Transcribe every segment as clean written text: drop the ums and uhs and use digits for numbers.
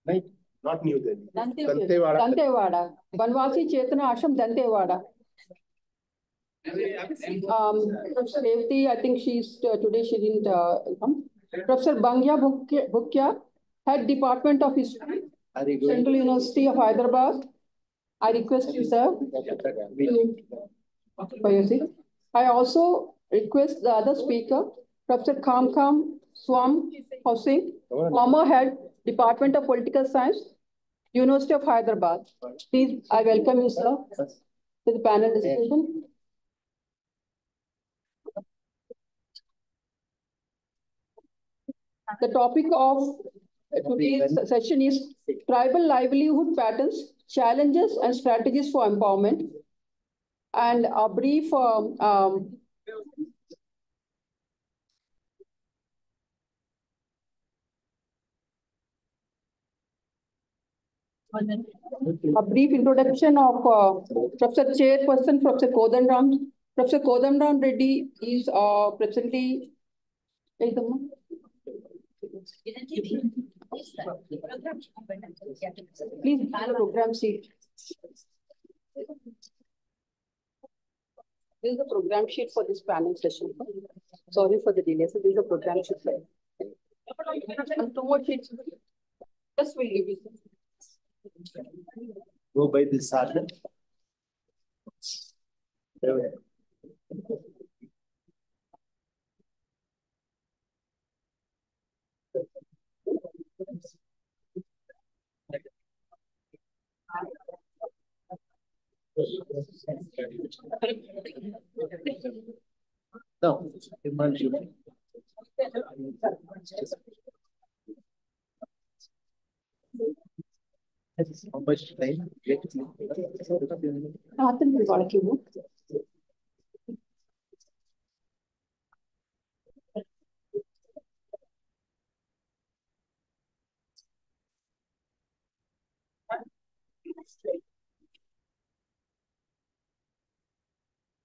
Right? Not New Delhi. Dantewada. Banwasi Chetana Ashram, Dantewada. Safety, I think she's today she didn't come. Professor Bangya Bhukya, Head Department of History, Central University of Hyderabad. I request you, sir, I also request the other speaker, Professor Kamkam Swam Housing, former Head Department of Political Science, University of Hyderabad. Please, I welcome you, sir, to the panel discussion. The topic of today's session is Tribal Livelihood Patterns, Challenges and Strategies for Empowerment. And a brief introduction of Professor Chairperson, Professor Kodanram. Professor Kodanram Reddy is presently. Please program sheet. This is the program sheet for this panel session. Sorry for the delay. So this is the program sheet. And 2 more sheets. Just will give you. Go by this sergeant. No, how much time?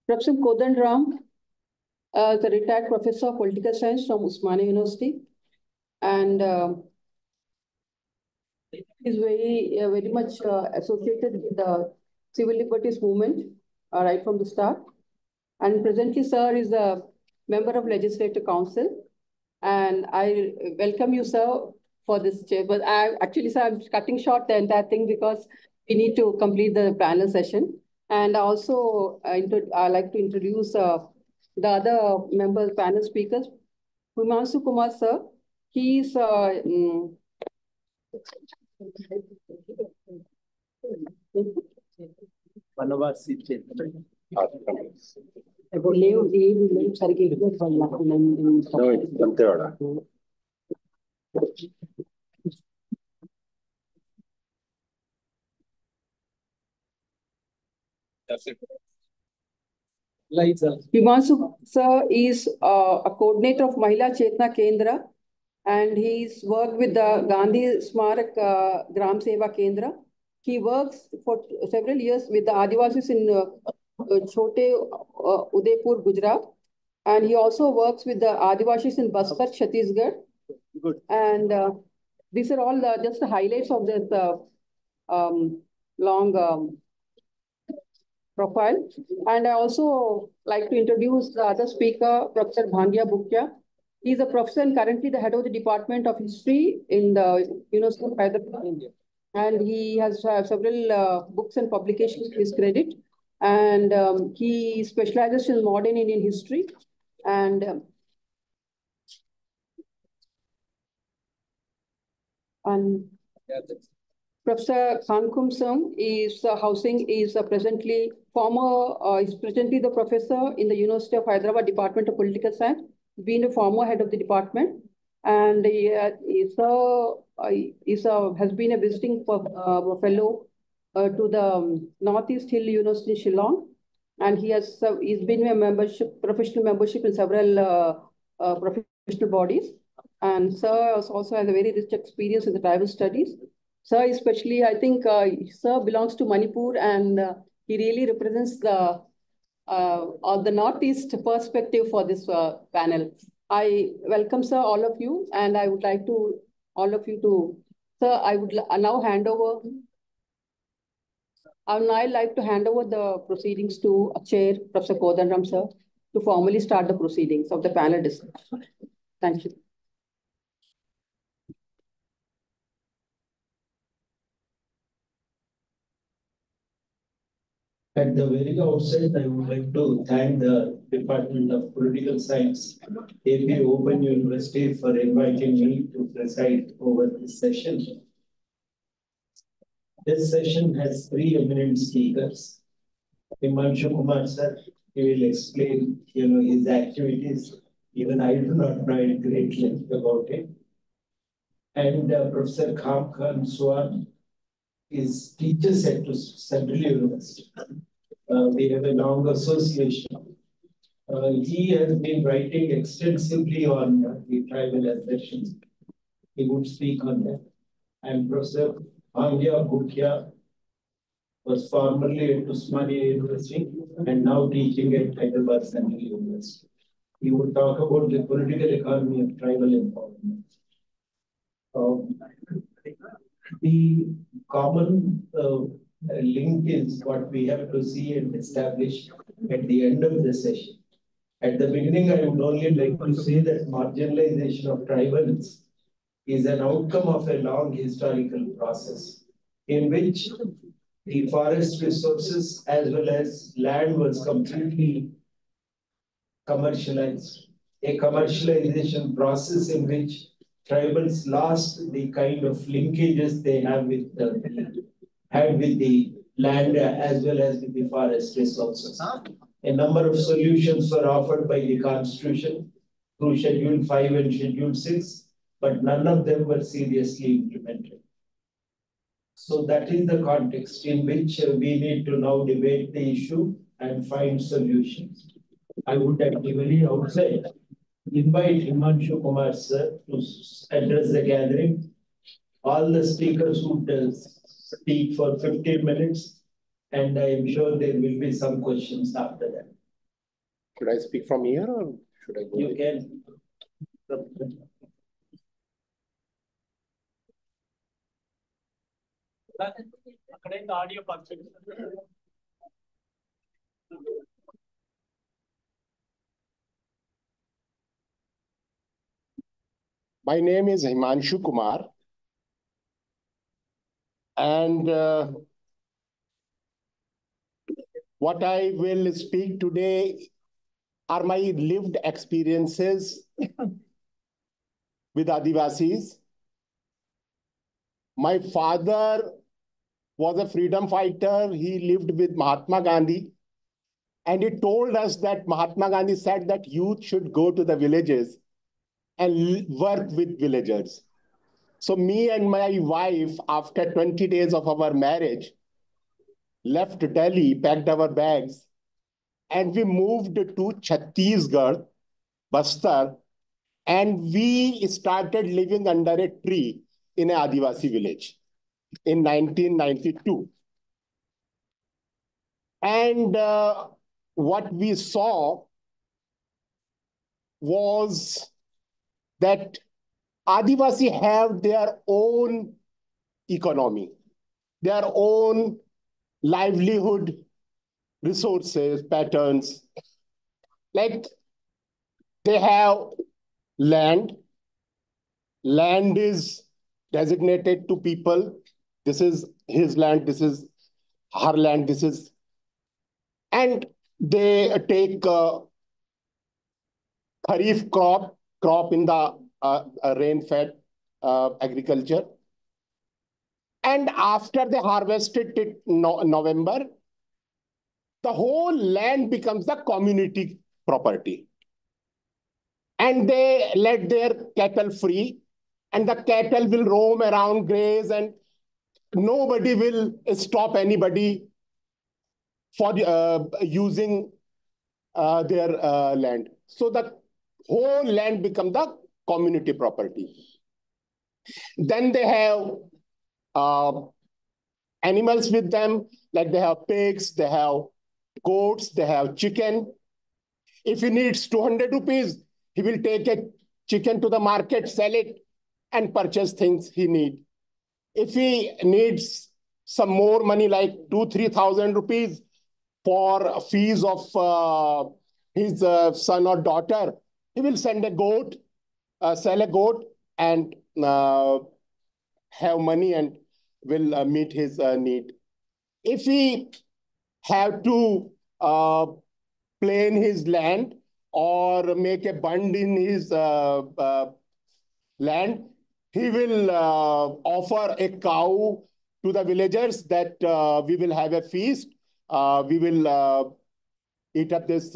Professor Kodanram, the retired professor of political science from Osmania University, and is very much associated with the civil liberties movement right from the start. And presently, sir, is a member of Legislative Council. And I welcome you, sir, for this chair. But sir, I'm cutting short the entire thing because we need to complete the panel session. And also, I'd like to introduce the other member panel speakers. Himanshu Kumar, sir. He's Himanshu sir is a coordinator of Mahila Chetna Kendra, and he's worked with the Gandhi Smarak Gram Seva Kendra. He works for several years with the Adivasis in Chote Udaipur, Gujarat, and he also works with the Adivasis in Bastar, Chhattisgarh. Good. And these are all just the highlights of this long profile. And I also like to introduce the other speaker, Professor Bhangya Bhukya. He's a professor and currently the head of the Department of History in the University of Hyderabad, India. And he has several books and publications to his credit. And he specializes in modern Indian history. And Professor Kankum Sung is presently the professor in the University of Hyderabad Department of Political Science, been a former head of the department, and he has been a visiting fellow to the Northeast Hill University, Shillong, and he's been a professional membership in several professional bodies, and sir also has a very rich experience in the tribal studies. Sir, especially, I think sir belongs to Manipur, and he really represents the Northeast perspective for this panel. I welcome, sir, all of you, and I would like to all of you to Sir, I would now hand over. I would now like to hand over the proceedings to Chair Professor Kodandaram, sir, to formally start the proceedings of the panel discussion. Thank you. At the very outset, I would like to thank the Department of Political Science, AP Open University, for inviting me to preside over this session. This session has three eminent speakers. Himanshu Kumar sir, he will explain, his activities. Even I do not know in great length about it. And Professor Kham Khan Swan is teachers at Central University. We have a long association. He has been writing extensively on the tribal assertions. He would speak on that. And Professor Bhangya Bhukia was formerly at Usmania University and now teaching at Hyderabad Central University. He would talk about the political economy of tribal empowerment. The common link is what we have to see and establish at the end of the session. At the beginning, I would only like to say that marginalization of tribals is an outcome of a long historical process in which the forest resources as well as land was completely commercialized. A commercialization process in which tribals lost the kind of linkages they have with the land as well as with the forest resources. A number of solutions were offered by the Constitution through Schedule 5 and Schedule 6, but none of them were seriously implemented. So that is the context in which we need to now debate the issue and find solutions. I would at the very outset invite Himanshu Kumar sir to address the gathering. All the speakers would speak for 15 minutes, and I am sure there will be some questions after that. Should I speak from here or should I go? You can. My name is Himanshu Kumar, and what I will speak today are my lived experiences with Adivasis. My father was a freedom fighter. He lived with Mahatma Gandhi, and he told us that Mahatma Gandhi said that youth should go to the villages and work with villagers. So me and my wife, after 20 days of our marriage, left Delhi, packed our bags, and we moved to Chhattisgarh, Bastar, and we started living under a tree in an Adivasi village in 1992. And what we saw was that Adivasi have their own economy, their own livelihood resources, patterns. Like they have land. Land is designated to people. This is his land, this is her land, this is. And they take kharif crop in the rain-fed agriculture. And after they harvested it in November, the whole land becomes the community property. And they let their cattle free, and the cattle will roam around, graze, and nobody will stop anybody for using their land. So the whole land becomes the community property. Then they have animals with them, like they have pigs, they have goats, they have chicken. If he needs 200 rupees, he will take a chicken to the market, sell it, and purchase things he needs. If he needs some more money, like 2,000-3,000 rupees for fees of his son or daughter, he will send a goat, sell a goat, and have money and will meet his need. If he have to plane his land or make a bund in his land, he will offer a cow to the villagers that we will have a feast. We will eat up this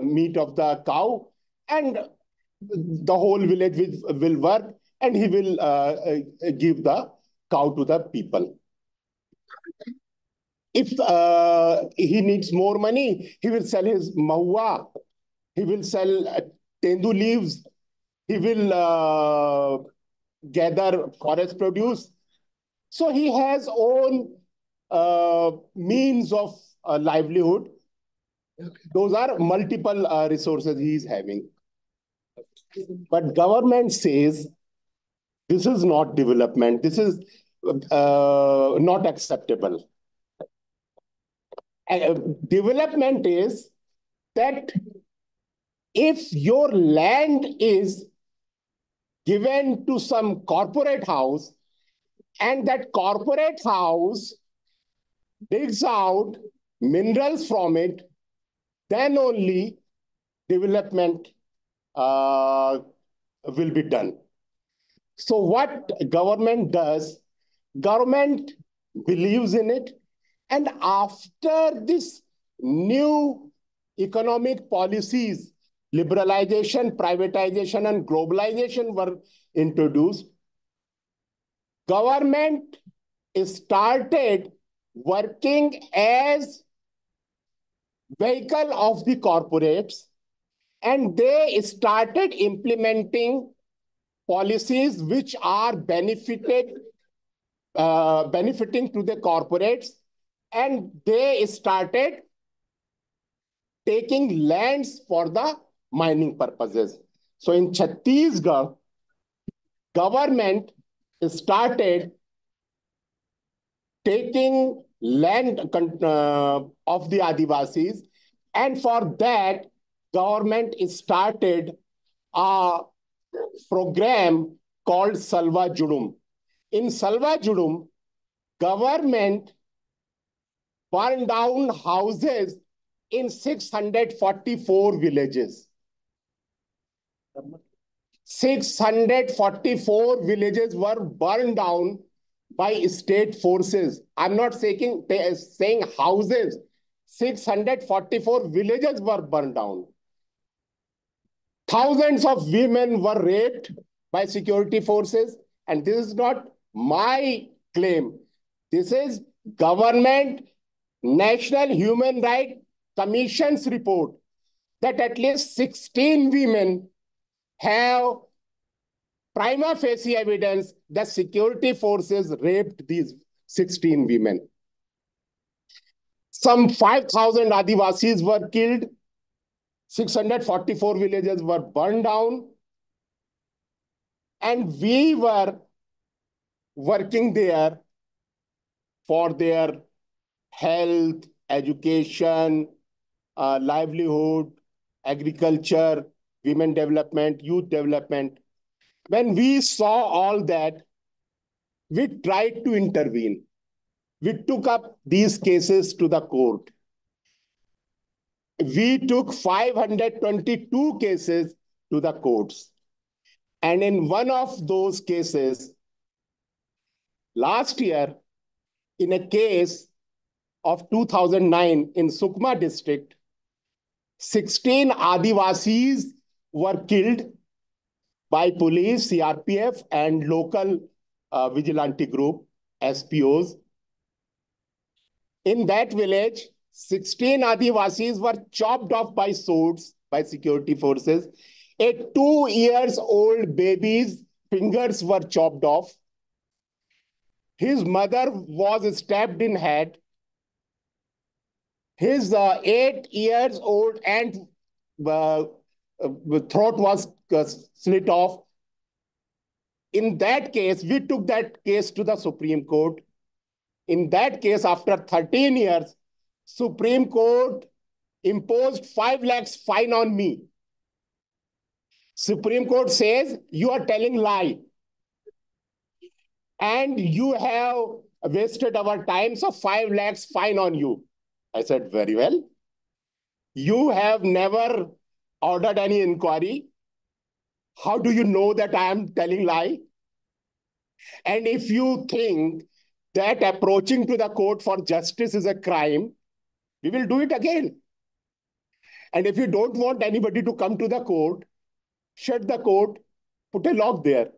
meat of the cow, and the whole village will work, and he will give the cow to the people. If he needs more money, he will sell his mahua, he will sell tendu leaves, he will gather forest produce. So he has own means of livelihood. Those are multiple resources he is having. But government says this is not development. This is not acceptable. Development is that if your land is given to some corporate house and that corporate house digs out minerals from it, then only development will be done. So what government does, government believes in it. And after this new economic policies, liberalization, privatization, and globalization were introduced, government started working as vehicle of the corporates, and they started implementing policies which are benefiting to the corporates, and they started taking lands for the mining purposes. So in Chhattisgarh, government started taking land of the Adivasis, and for that, government started a program called Salva Judum. In Salva Judum, government burned down houses in 644 villages. 644 villages were burned down by state forces. I'm not saying houses. 644 villages were burned down. Thousands of women were raped by security forces. And this is not my claim. This is government National Human Rights Commission's report that at least 16 women have prima facie evidence that security forces raped these 16 women. Some 5,000 Adivasis were killed. 644 villages were burned down. And we were working there for their health, education, livelihood, agriculture, women development, youth development. When we saw all that, we tried to intervene. We took up these cases to the court. We took 522 cases to the courts. And in one of those cases, last year, in a case of 2009 in Sukma district, 16 Adivasis were killed by police, CRPF, and local vigilante group, SPOs. In that village, 16 Adivasis were chopped off by swords by security forces. A 2-year-old baby's fingers were chopped off. His mother was stabbed in head. His 8-year-old aunt throat was slit off. in that case, we took that case to the Supreme Court. In that case, after 13 years, Supreme Court imposed 5 lakhs fine on me. Supreme Court says, you are telling lie. And you have wasted our time, so 5 lakhs fine on you. I said, very well. You have never ordered any inquiry. How do you know that I am telling lie? And if you think that approaching to the court for justice is a crime, we will do it again. And if you don't want anybody to come to the court, shut the court, put a lock there.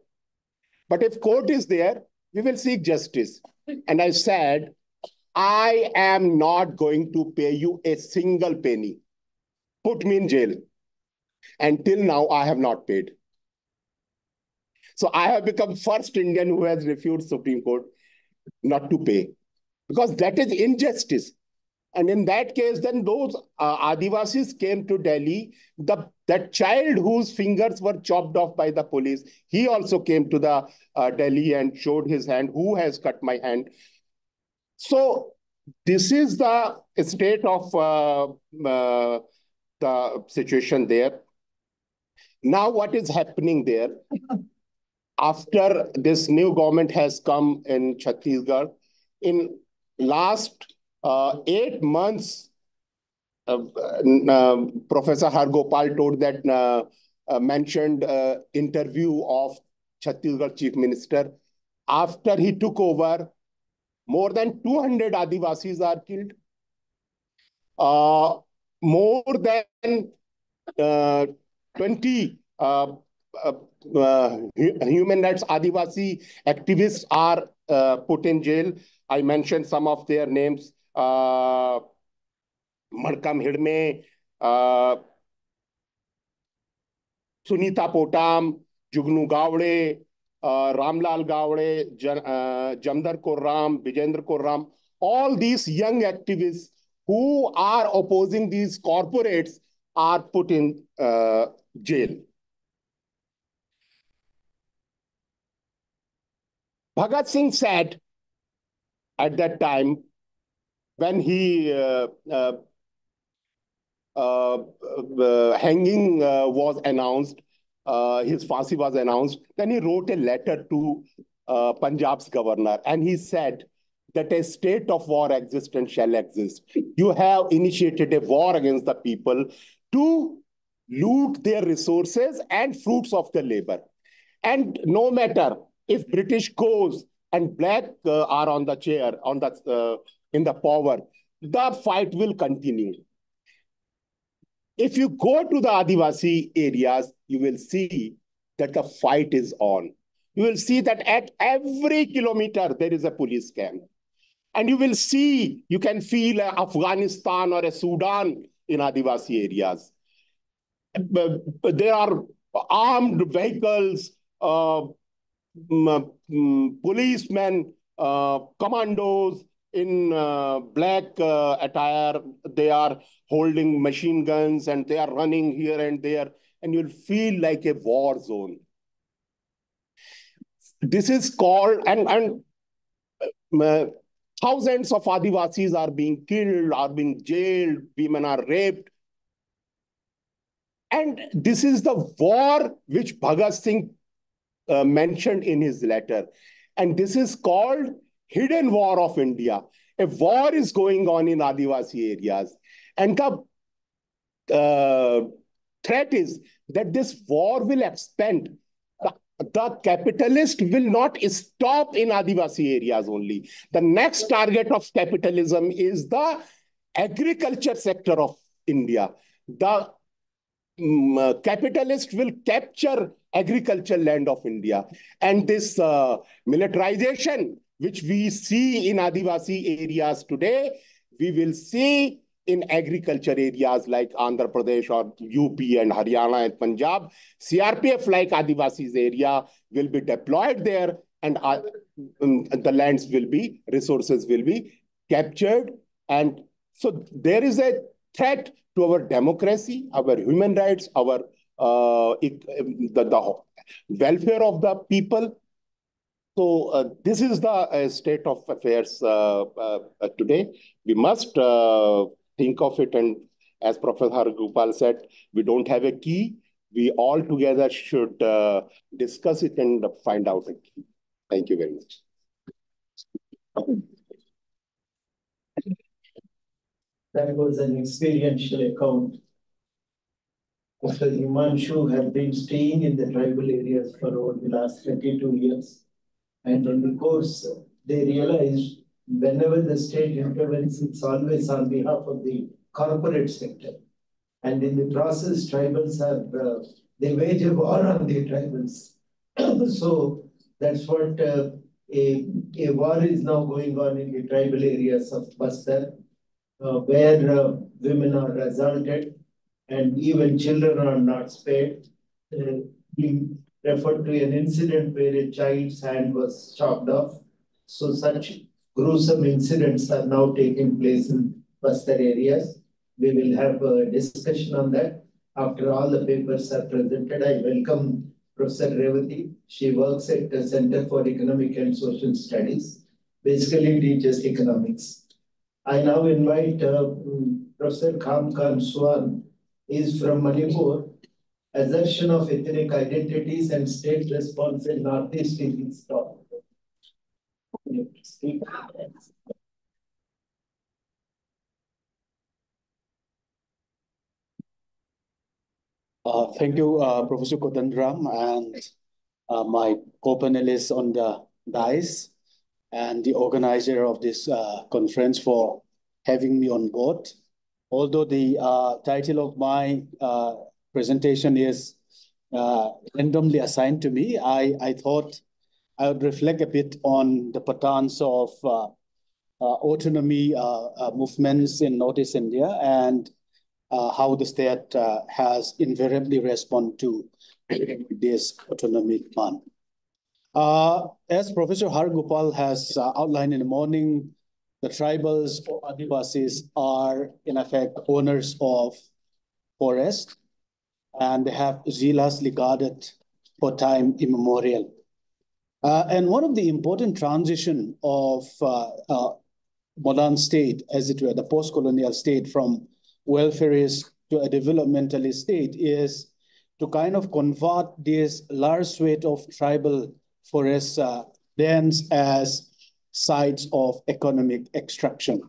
But if court is there, we will seek justice. And I said, I am not going to pay you a single penny. Put me in jail. Until now, I have not paid. So I have become first Indian who has refused Supreme Court not to pay, because that is injustice. And in that case, then those Adivasis came to Delhi. That child whose fingers were chopped off by the police, he also came to the Delhi and showed his hand, who has cut my hand. So this is the state of the situation there. Now what is happening there? After this new government has come in Chhattisgarh, in last 8 months, Professor Hargopal told that, mentioned interview of Chhattisgarh Chief Minister. After he took over, more than 200 Adivasis are killed. More than 20 human rights Adivasi activists are put in jail. I mentioned some of their names. Markam Hidme, Sunita Potam, Jugnu Gawde, Ramlal Gawde, Jamdar Kurram, Vijendra Kurram, all these young activists who are opposing these corporates are put in jail. Bhagat Singh said at that time, when he hanging was announced, his Phansi was announced, then he wrote a letter to Punjab's governor, and he said that a state of war exists and shall exist. You have initiated a war against the people to loot their resources and fruits of the labor. And no matter if British goes and black are on the chair, on the in the power, the fight will continue. If you go to the Adivasi areas, you will see that the fight is on. You will see that at every kilometer, there is a police camp. And you will see, you can feel Afghanistan or a Sudan in Adivasi areas. There are armed vehicles, policemen, commandos in black attire. They are holding machine guns and they are running here and there, and you'll feel like a war zone. This is called, and thousands of Adivasis are being killed, are being jailed, women are raped. And this is the war which Bhagat Singh mentioned in his letter. And this is called hidden war of India. A war is going on in Adivasi areas. And the threat is that this war will expand. The capitalist will not stop in Adivasi areas only. The next target of capitalism is the agriculture sector of India. The capitalist will capture agricultural land of India. And this militarization, which we see in Adivasi areas today, we will see in agriculture areas like Andhra Pradesh or UP and Haryana and Punjab. CRPF like Adivasis area will be deployed there, and the lands will be, resources will be captured. And so there is a threat to our democracy, our human rights, our the welfare of the people. So this is the state of affairs today. We must think of it, and as Professor Gopal said, we don't have a key. We all together should discuss it and find out a key. Thank you very much. That was an experiential account. Mr. Himanshu had been staying in the tribal areas for over the last 32 years. And in the course, they realized whenever the state intervenes, it's always on behalf of the corporate sector. And in the process, tribals have, they wage a war on the tribals. So that's what a war is now going on in the tribal areas of Bastar, where women are assaulted and even children are not spared. He referred to an incident where a child's hand was chopped off. So such gruesome incidents are now taking place in Bastar areas. We will have a discussion on that after all the papers are presented. I welcome Professor Revati. She works at the Center for Economic and Social Studies, basically teaches economics. I now invite Professor Kham Khan Swan. Is from Manipur. Assertion of ethnic identities and state response in Northeast is his topic. Thank you, Professor Kotandram, and my co-panelists on the dais, and the organizer of this conference for having me on board. Although the title of my presentation is randomly assigned to me, I thought I would reflect a bit on the patterns of autonomy movements in Northeast India and how the state has invariably responded to this autonomy plan. As Professor Har Gopal has outlined in the morning, the tribals or Adivasis are, in effect, owners of forest, and they have zealously guarded for time immemorial. And one of the important transition of modern state, as it were, the post-colonial state from welfarist to a developmentalist state, is to kind of convert this large swathe of tribal forest lands as sites of economic extraction.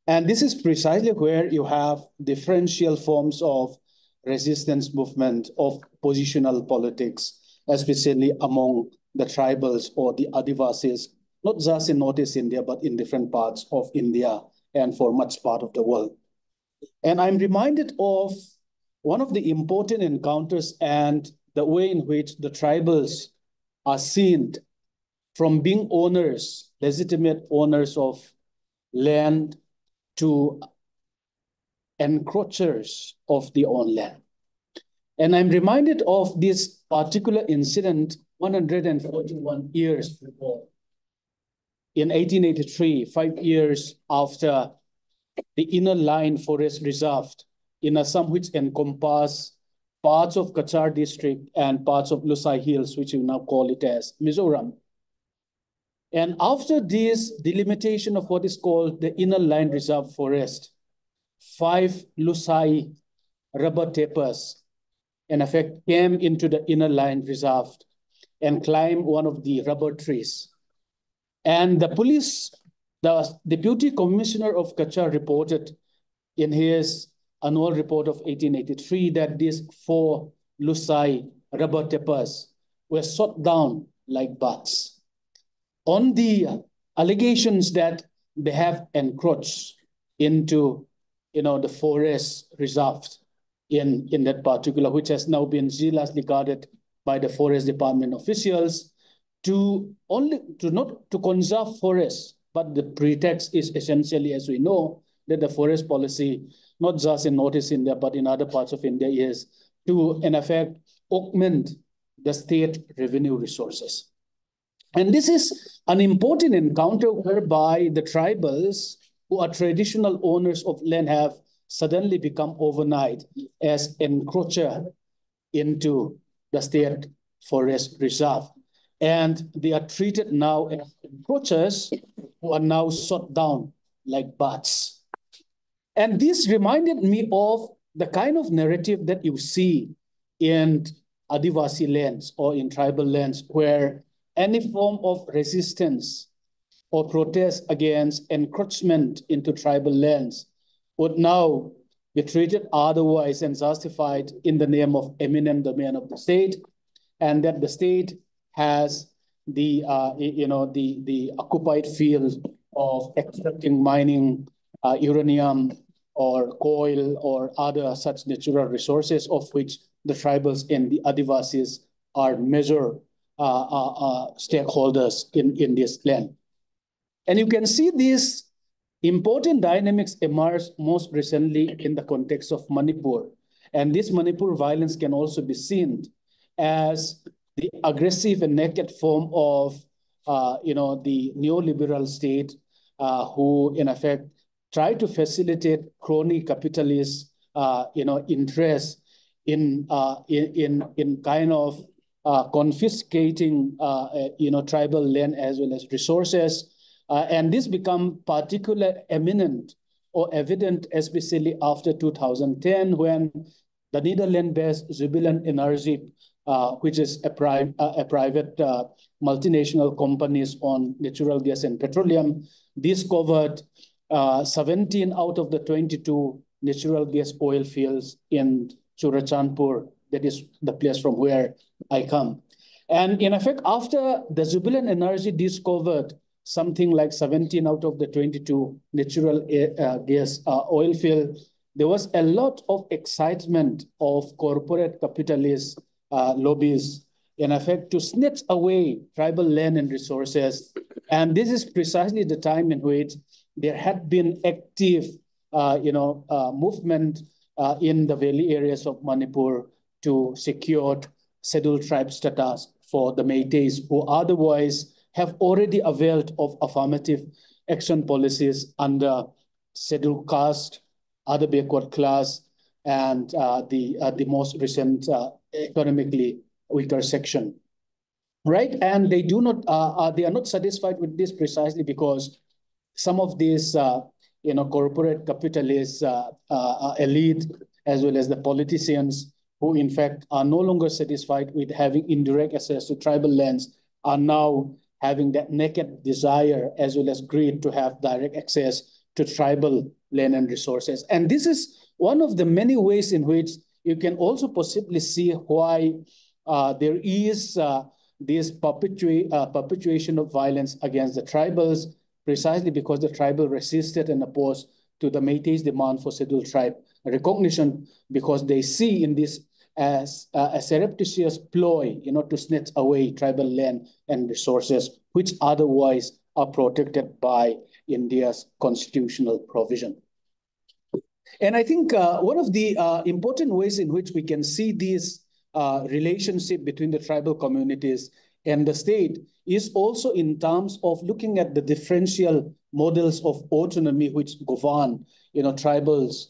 And this is precisely where you have differential forms of resistance movement, of positional politics, especially among the tribals or the Adivasis, not just in Northeast India, but in different parts of India and for much part of the world. And I'm reminded of one of the important encounters and the way in which the tribals are seen from being owners, legitimate owners of land, to encroachers of their own land. And I'm reminded of this particular incident 141 years before. In 1883, 5 years after the inner line forest reserve in Assam, which encompass parts of Kachar district and parts of Lusai Hills, which we now call it as Mizoram. And after this delimitation of what is called the inner line reserve forest, 5 Lusai rubber tapers, in effect, came into the inner line reserve and climbed one of the rubber trees. And the police, the Deputy Commissioner of Kachar reported in his annual report of 1883 that these 4 Lusai rubber tapers were shot down like bats on the allegations that they have encroached into, the forest reserve in that particular, which has now been zealously guarded by the Forest Department officials to not to conserve forests, but the pretext is essentially, as we know, that the forest policy, not just in Northeast India, but in other parts of India, is to, in effect, augment the state revenue resources. And this is an important encounter whereby the tribals who are traditional owners of land have suddenly become overnight as encroacher into the state forest reserve. And they are treated now as encroachers who are now shot down like bats. And this reminded me of the kind of narrative that you see in Adivasi lands or in tribal lands, where any form of resistance or protest against encroachment into tribal lands would now be treated otherwise and justified in the name of eminent domain of the state, and that the state has the the occupied field of extracting, mining uranium or coal or other such natural resources, of which the tribals and the Adivasis are major stakeholders in this land. And you can see these important dynamics emerge most recently in the context of Manipur. And this Manipur violence can also be seen as the aggressive and naked form of the neoliberal state who, in effect, try to facilitate crony capitalist interests in kind of confiscating tribal land as well as resources. And this become particularly eminent or evident, especially after 2010, when the Netherlands-based Jubilant Energy, which is a private multinational companies on natural gas and petroleum, discovered 17 out of the 22 natural gas oil fields in Churachandpur. That is the place from where I come. And in effect, after the Jubilant Energy discovered something like 17 out of the 22 natural gas oil field, there was a lot of excitement of corporate capitalist lobbies, in effect, to snatch away tribal land and resources. And this is precisely the time in which there had been active movement in the valley areas of Manipur to secure scheduled tribe status for the Métis, who otherwise have already availed of affirmative action policies under scheduled caste, other backward class, and the most recent economically weaker section, right? And they do not, they are not satisfied with this precisely because some of these, corporate capitalist elite, as well as the politicians, who in fact are no longer satisfied with having indirect access to tribal lands, are now having that naked desire as well as greed to have direct access to tribal land and resources. And this is one of the many ways in which you can also possibly see why there is this perpetuation of violence against the tribals, precisely because the tribal resisted and opposed to the Métis' demand for scheduled tribe recognition, because they see in this as a surreptitious ploy, to snatch away tribal land and resources, which otherwise are protected by India's constitutional provision. And I think one of the important ways in which we can see this relationship between the tribal communities and the state is also in terms of looking at the differential models of autonomy which govern, tribals,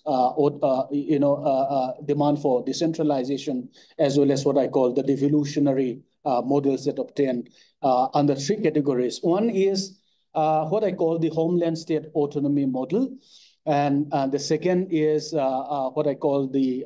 demand for decentralization, as well as what I call the devolutionary models that obtain under three categories. One is what I call the homeland state autonomy model. And the second is what I call the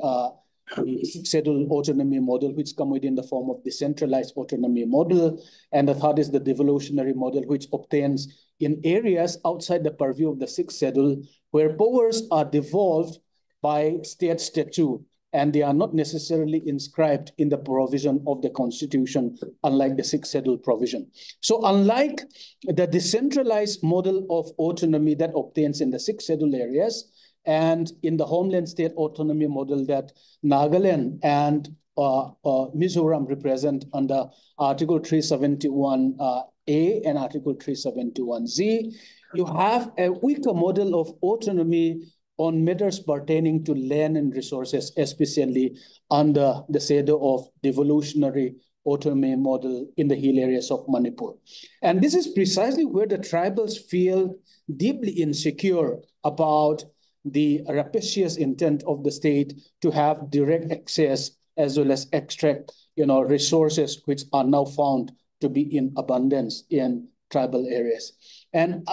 scheduled autonomy model, which come within the form of decentralized autonomy model. And the third is the devolutionary model, which obtains in areas outside the purview of the sixth schedule, where powers are devolved by state statute, and they are not necessarily inscribed in the provision of the Constitution, unlike the sixth schedule provision. So unlike the decentralized model of autonomy that obtains in the sixth schedule areas, and in the homeland state autonomy model that Nagaland and Mizoram represent under Article 371A and Article 371Z, you have a weaker model of autonomy on matters pertaining to land and resources, especially under the shadow of devolutionary autonomy model in the hill areas of Manipur. And this is precisely where the tribals feel deeply insecure about the rapacious intent of the state to have direct access as well as extract, resources which are now found to be in abundance in tribal areas. And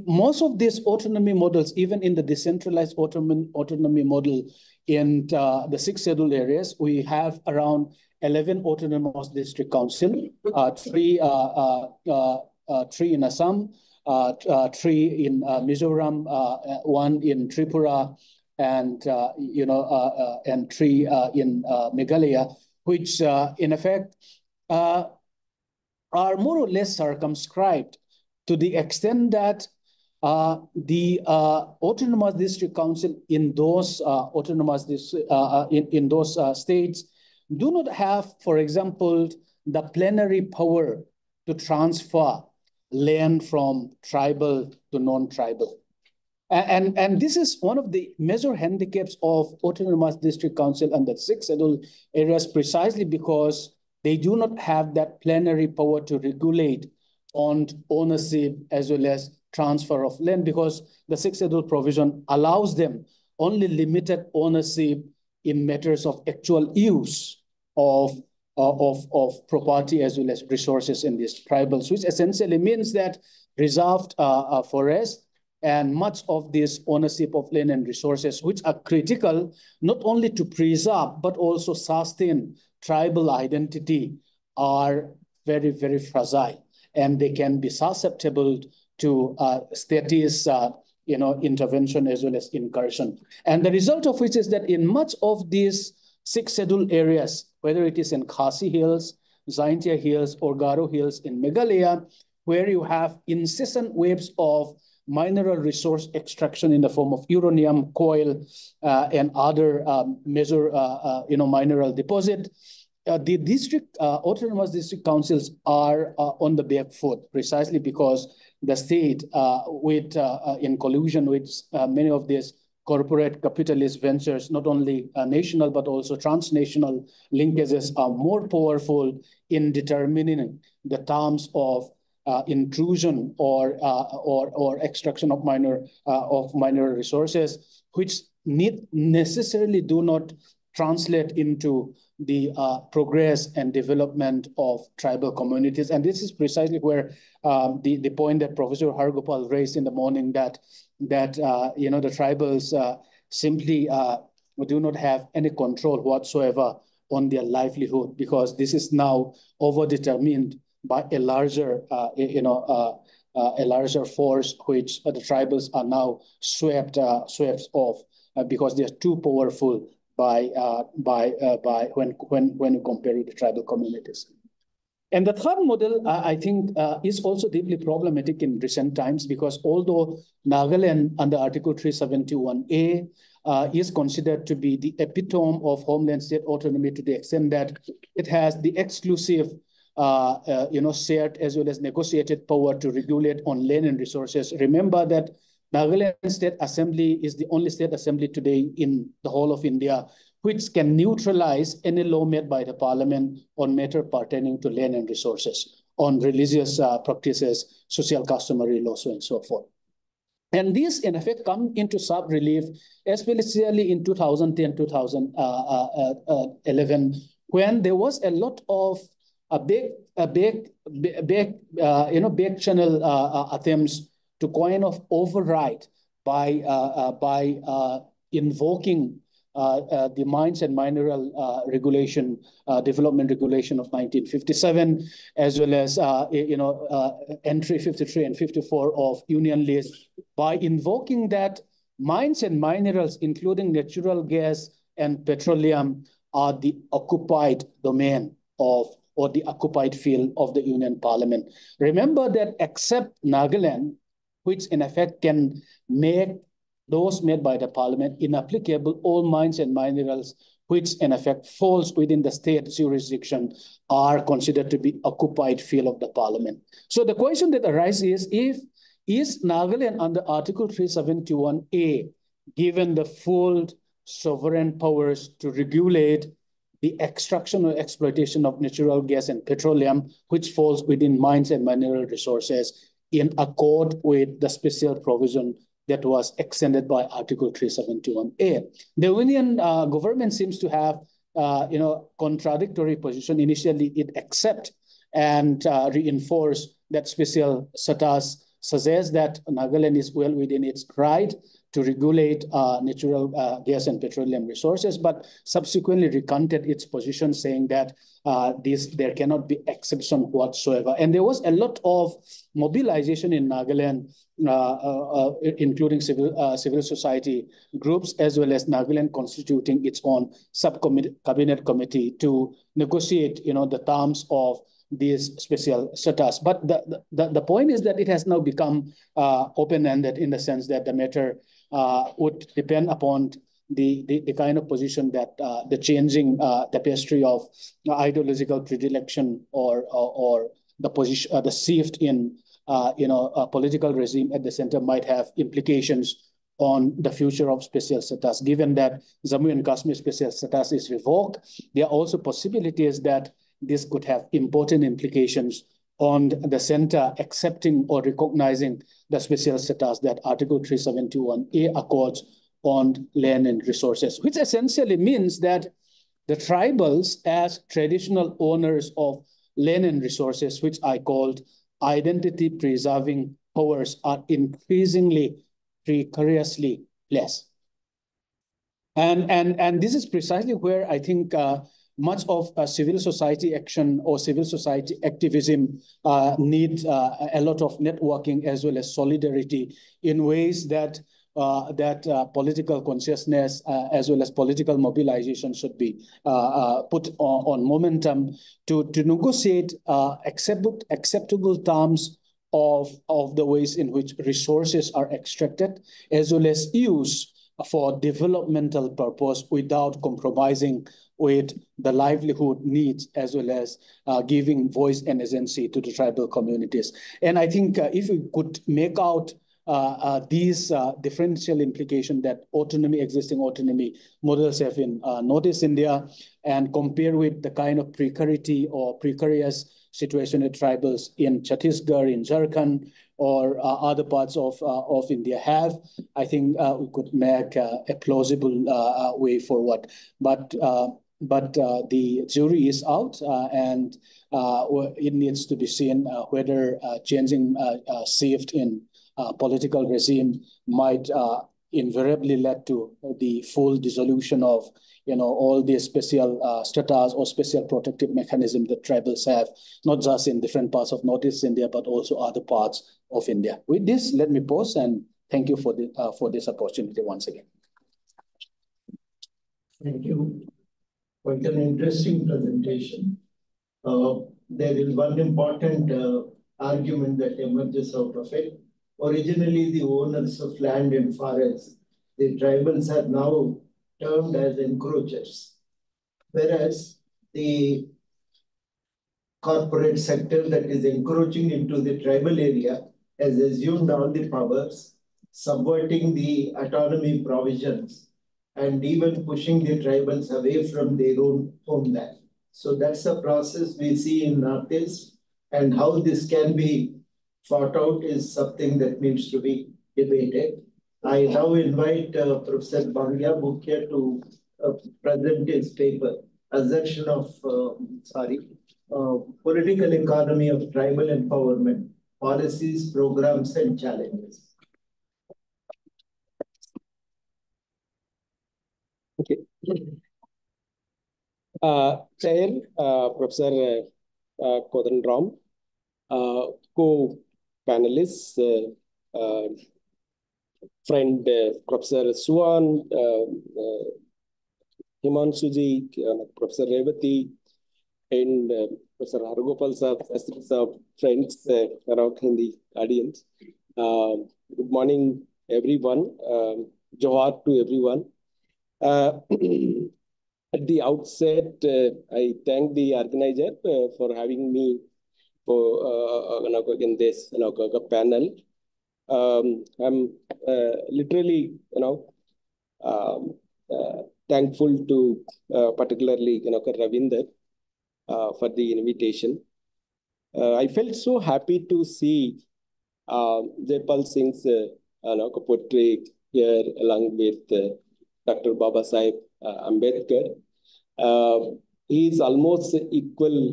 most of these autonomy models, even in the decentralized autonomy model in the 6 scheduled areas, we have around 11 autonomous district council, 3 in Assam, 3 in Mizoram, 1 in Tripura, and and 3 in Meghalaya, which in effect are more or less circumscribed to the extent that the autonomous district council in those in those states do not have, for example, the plenary power to transfer land from tribal to non-tribal. And this is one of the major handicaps of autonomous district council and the 6 scheduled areas, precisely because they do not have that plenary power to regulate on ownership as well as transfer of land, because the 6 scheduled provision allows them only limited ownership in matters of actual use of property as well as resources in these tribals, which essentially means that reserved forest and much of this ownership of land and resources, which are critical not only to preserve but also sustain tribal identity, are very, very fragile, and they can be susceptible to statist intervention as well as incursion. And the result of which is that in much of these 6 scheduled areas, whether it is in Khasi Hills, Jaintia Hills, or Garo Hills in Meghalaya, where you have incessant waves of mineral resource extraction in the form of uranium, coal, and other major mineral deposit, the district autonomous district councils are on the back foot, precisely because the state, in collusion with many of these corporate capitalist ventures, not only national but also transnational linkages, are more powerful in determining the terms of intrusion or extraction of mineral resources, which necessarily do not translate into the progress and development of tribal communities. And this is precisely where the point that Professor Hargopal raised in the morning, that the tribals simply do not have any control whatsoever on their livelihood, because this is now overdetermined by a larger force, which the tribals are now swept off because they are too powerful when you compare with the tribal communities. And the third model, I think, is also deeply problematic in recent times, because although Nagaland under Article 371A is considered to be the epitome of homeland state autonomy to the extent that it has the exclusive shared as well as negotiated power to regulate on land and resources. Remember that Nagaland State Assembly is the only state assembly today in the whole of India which can neutralize any law made by the parliament on matter pertaining to land and resources, on religious practices, social customary laws, and so forth. And these, in effect, come into sharp relief, especially in 2010, 2011, when there was a lot of back channel attempts to kind of override by invoking the Mines and Mineral Regulation, Development Regulation of 1957, as well as entry 53 and 54 of Union List, by invoking that mines and minerals, including natural gas and petroleum, are the occupied domain of, or the occupied field of the Union Parliament. Remember that except Nagaland, which in effect can make those made by the Parliament inapplicable, all mines and minerals which in effect falls within the state jurisdiction are considered to be occupied field of the Parliament. So the question that arises is Nagaland under Article 371A given the full sovereign powers to regulate the extraction or exploitation of natural gas and petroleum, which falls within mines and mineral resources, in accord with the special provision that was extended by Article 371A. The Union government seems to have contradictory position. Initially, it accepts and reinforce that special status suggests that Nagaland is well within its right to regulate natural gas and petroleum resources, but subsequently recanted its position, saying that there cannot be exception whatsoever. And there was a lot of mobilization in Nagaland, including civil society groups, as well as Nagaland constituting its own cabinet committee to negotiate, the terms of these special status. But the point is that it has now become open-ended in the sense that the matter would depend upon the kind of position that the changing tapestry of ideological predilection or the position, the shift in a political regime at the center might have implications on the future of special status. Given that Jammu and Kashmir special status is revoked, there are also possibilities that this could have important implications on the center accepting or recognizing the special status that Article 371A accords on land and resources, which essentially means that the tribals, as traditional owners of land and resources, which I called identity preserving powers, are increasingly precariously placed. And this is precisely where I think much of civil society action or civil society activism needs a lot of networking as well as solidarity in ways that political consciousness as well as political mobilization should be put on momentum to negotiate acceptable terms of the ways in which resources are extracted as well as used for developmental purpose without compromising with the livelihood needs as well as giving voice and agency to the tribal communities. And I think if we could make out these differential implications that existing autonomy models have in Northeast India and compare with the kind of precarity or precarious situation of tribals in Chhattisgarh, in Jharkhand, or other parts of India have, I think we could make a plausible way forward. But the jury is out, and it needs to be seen whether changing shift in political regime might invariably lead to the full dissolution of all the special status or special protective mechanism that tribals have, not just in different parts of Northeast India, but also other parts of India. With this, let me pause and thank you for this opportunity once again. Thank you. Quite an interesting presentation. There is one important argument that emerges out of it. Originally, the owners of land and forests, the tribals, are now termed as encroachers, whereas the corporate sector that is encroaching into the tribal area has assumed all the powers, subverting the autonomy provisions, and even pushing the tribals away from their own homeland. So that's a process we see in Northeast, and how this can be fought out is something that needs to be debated. I now invite Professor Bhavya Mukhya to present his paper, Assertion of, Political Economy of Tribal Empowerment, Policies, Programs, and Challenges. Okay. Chair, Professor Kodandram, co-panelists, friend Professor Suwan, Himanshuji, Professor Revati, and Professor Hargopal sir, friends around in the audience. Good morning, everyone. Johar to everyone. At the outset, I thank the organizer for having me for in this panel. I'm literally thankful to particularly Ravinder for the invitation. I felt so happy to see Jaipal Singh's portrait here along with Dr. Baba Sahib Ambedkar. He is almost equal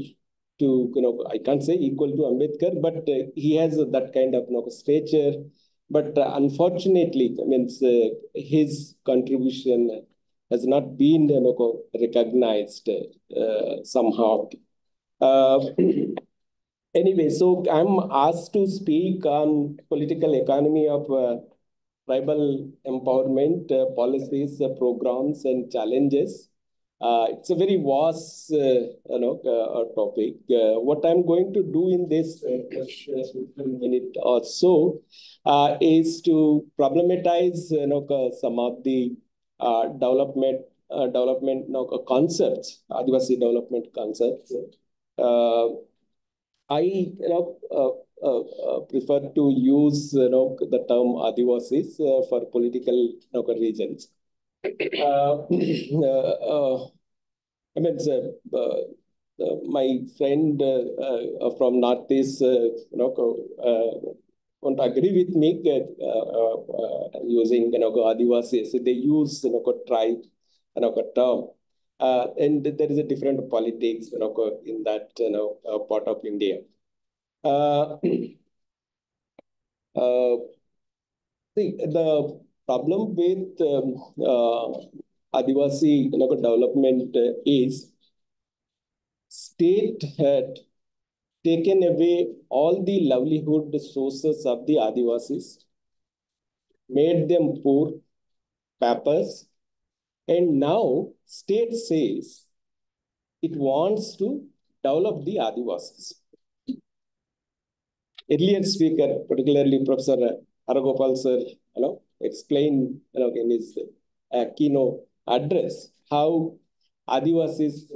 to, I can't say equal to Ambedkar, but he has that kind of, stature. But unfortunately, I mean, his contribution has not been, recognized somehow. Anyway, so I'm asked to speak on political economy of tribal empowerment policies, programs, and challenges. It's a very vast, topic. What I'm going to do in this minute or so is to problematize, some of the development concepts, Adivasi development concepts. I prefer to use the term Adivasis for political reasons. I mean, my friend from Northeast, won't agree with me using Adivasis. So they use tribe term. And there is a different politics in that part of India. See, the problem with Adivasi development is state had taken away all the livelihood sources of the Adivasis, made them poor, paupers, and now state says it wants to develop the Adivasis. Earlier speaker, particularly Professor Aragopal sir, explained in his keynote address how Adivasis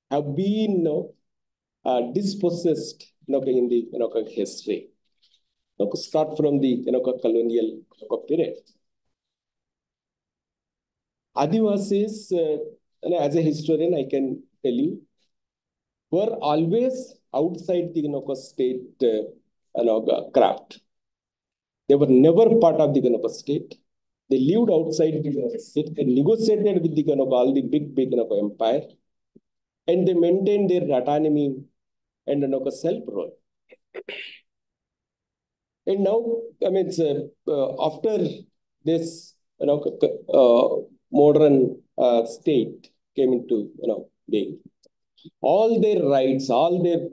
have been dispossessed in the history. Start from the colonial period. Adivasis, as a historian, I can tell you, were always outside the state craft. They were never part of the state. They lived outside the state. They negotiated with the all the big empire, and they maintained their autonomy and self-rule. And now, I mean, after this modern state came into being, all their rights, all their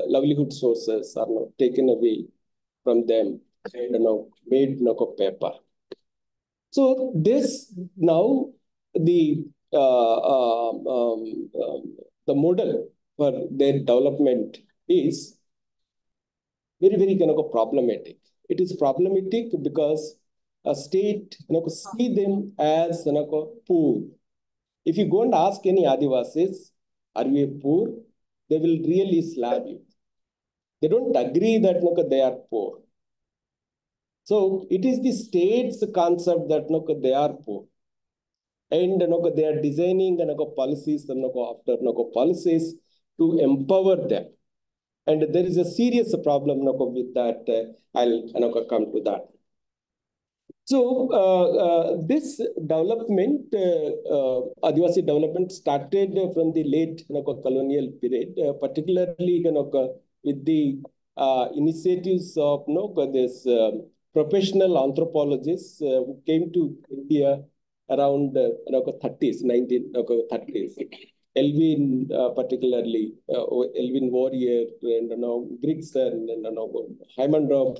livelihood sources are now taken away from them and made paper. So this now the model for their development is very, very problematic. It is problematic because a state see them as poor. If you go and ask any Adivasis, are you poor? They will really slap you. They don't agree that they are poor. So it is the state's concept that they are poor. And they are designing policies after policies to empower them. And there is a serious problem with that. I'll come to that. So this development, Adivasi development, started from the late colonial period, particularly with the initiatives of this professional anthropologists who came to India around 30s, 1930s. Elvin, particularly Elvin Warrior, and Grigson, and Hymandrop,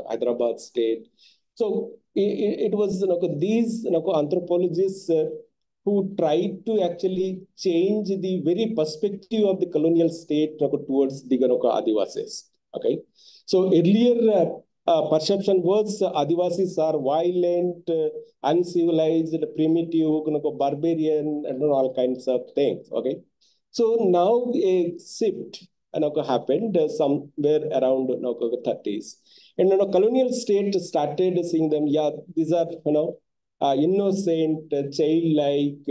Hyderabad State. So it was these anthropologists who tried to actually change the very perspective of the colonial state towards the Adivasis. Okay, so earlier perception was Adivasis are violent, uncivilized, primitive, barbarian, and all kinds of things. Okay, so now a shift happened somewhere around 30s. And colonial state started seeing them, yeah, these are innocent, childlike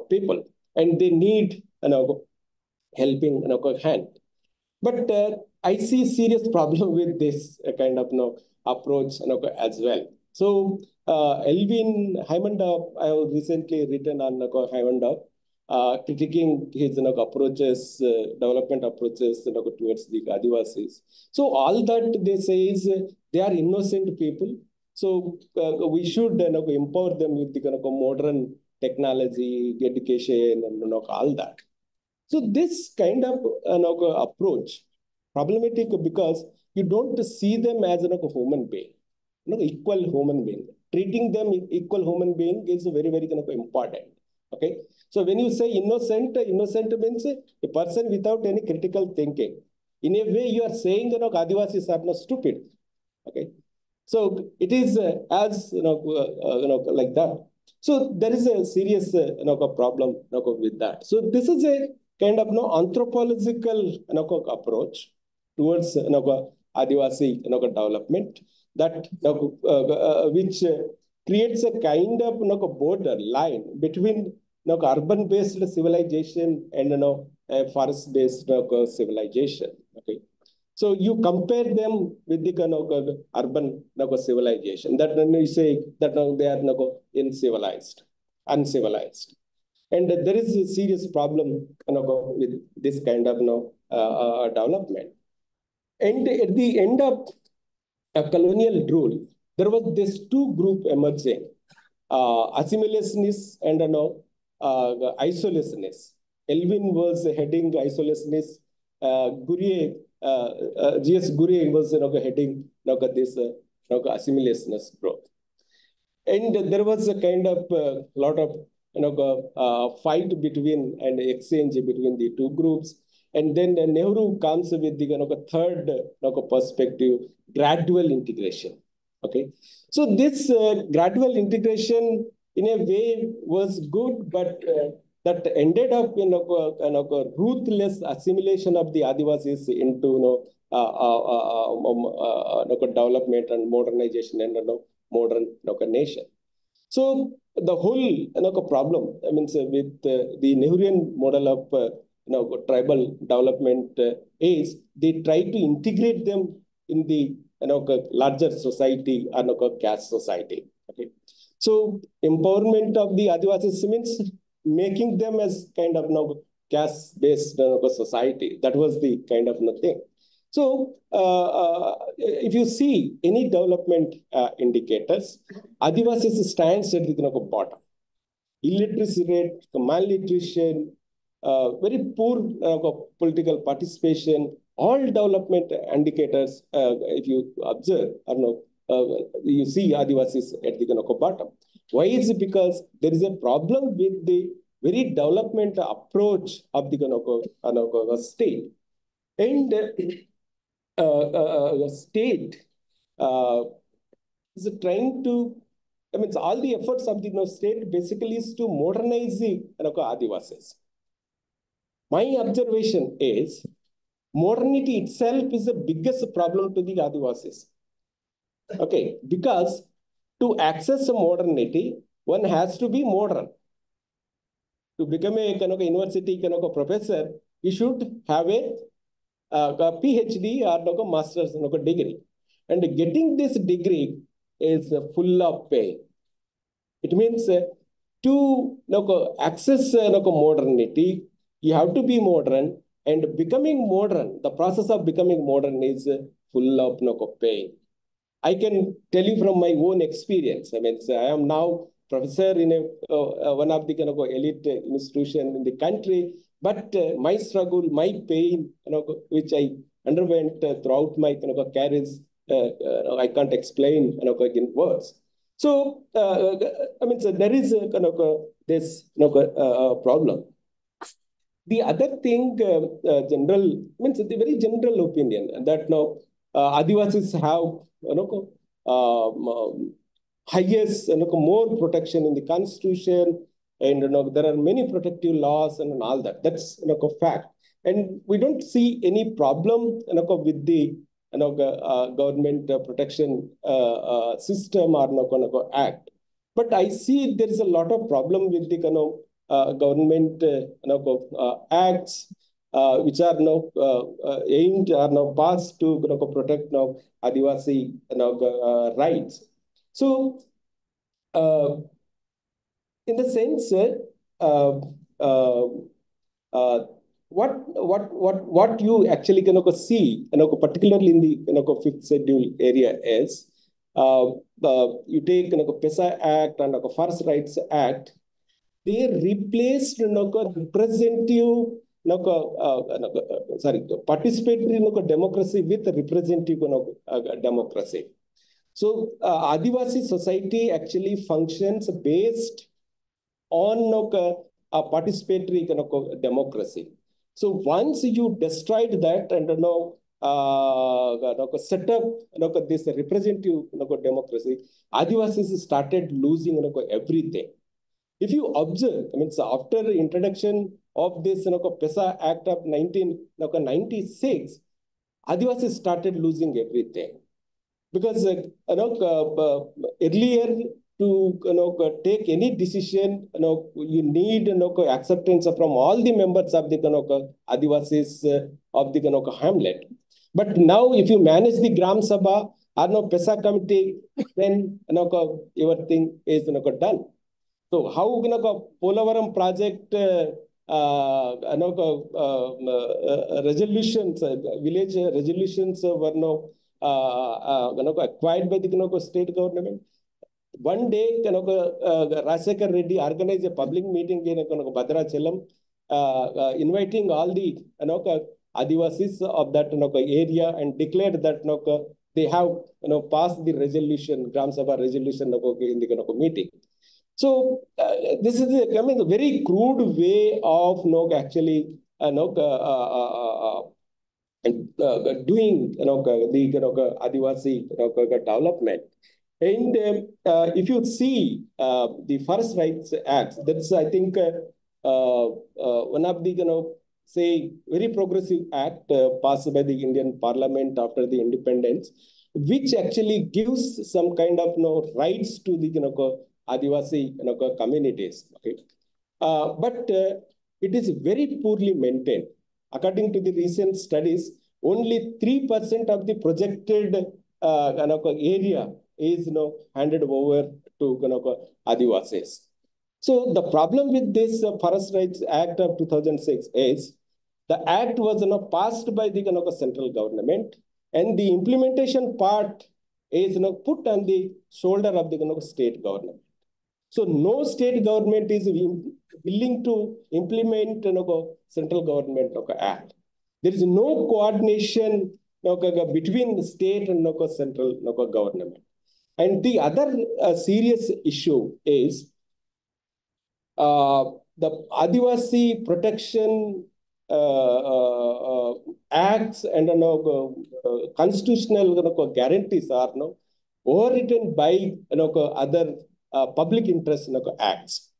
people, and they need helping hand. But I see serious problem with this kind of approach as well. So Elvin Hymandrop, I have recently written on Hymandrop. critiquing his approaches, development approaches towards the Adivasis. So all that they say is they are innocent people. So we should empower them with the modern technology, education, and all that. So this kind of approach problematic because you don't see them as a human being, equal human being. Treating them equal human being is very, very important. Okay. So when you say innocent, innocent means a person without any critical thinking. In a way, you are saying Adivasis are not stupid. Okay. So it is as like that. So there is a serious problem with that. So this is a kind of anthropological approach towards Adivasi development that which creates a kind of border line between urban-based civilization and forest-based civilization. Okay. So you compare them with the urban civilization. That when you say that they are uncivilized. And there is a serious problem with this kind of development. And at the end of colonial rule, there was this two group emerging, assimilationists and isolationists. Elvin was heading isolationists. G.S. Gurye was heading this assimilationist group. And there was a kind of lot of fight between and exchange between the two groups. And then Nehru comes with the third perspective, gradual integration. Okay, so this gradual integration in a way was good, but that ended up in a ruthless assimilation of the Adivasis into development and modernization and modern nation. So the whole problem, I mean, with the Nehruvian model of tribal development is they try to integrate them in the larger society and caste society. Okay, so empowerment of the Adivasis means making them as kind of caste-based society. That was the kind of thing. So if you see any development indicators, Adivasis stands at the bottom. Illiteracy rate, malnutrition, very poor political participation, all development indicators, if you observe, you see Adivasis at the bottom. Why is it? Because there is a problem with the very development approach of the state. And state is trying to, I mean, all the efforts of the state basically is to modernize the Adivasis. My observation is modernity itself is the biggest problem to the Adivasis. Okay, because to access modernity, one has to be modern. To become a university professor, you should have a PhD or master's degree. And getting this degree is full of pain. It means to access modernity, you have to be modern, and becoming modern, the process of becoming modern is full of pain. I can tell you from my own experience. I mean, I am now professor in one of the elite institution in the country, but my struggle, my pain, which I underwent throughout my careers, I can't explain in words. So I mean, so there is this problem. The other thing, general, means the very general opinion that now Adivasis have highest more protection in the constitution, and there are many protective laws and all that. That's fact, and we don't see any problem with the government protection system or act. But I see there is a lot of problem with the government acts which are now aimed are now passed to protect Adivasi rights. So in the sense what you actually see, particularly in the fifth schedule area is you take PESA Act and Forest Rights Act. They replaced representative participatory democracy with representative democracy. So Adivasi society actually functions based on a participatory democracy. So once you destroyed that and set up this representative democracy, Adivasis started losing everything. If you observe, I mean, so after the introduction of this PESA Act of 1996, Adivasis started losing everything. Because earlier to take any decision, you need acceptance from all the members of the Adivasis of the hamlet. But now, if you manage the Gram Sabha or PESA committee, then everything is done. So how Polavaram project resolutions, village resolutions were acquired by the state government. One day, Rajasekhar Reddy organized a public meeting in Bhadrachalam, inviting all the Adivasis of that area and declared that they have passed the resolution, Gram Sabha resolution in the meeting. So this is a very crude way of actually doing the Adivasi development. And if you see the Forest Rights Act, that's I think one of the say very progressive act passed by the Indian Parliament after the independence, which actually gives some kind of rights to the Adivasi communities. Okay, but it is very poorly maintained. According to the recent studies, only 3% of the projected area is handed over to Adivasis. So the problem with this Forest Rights Act of 2006 is the act was passed by the central government, and the implementation part is put on the shoulder of the state government. So no state government is willing to implement central government act. There is no coordination between the state and central government. And the other serious issue is the Adivasi protection acts and constitutional guarantees are overwritten by other public interest acts,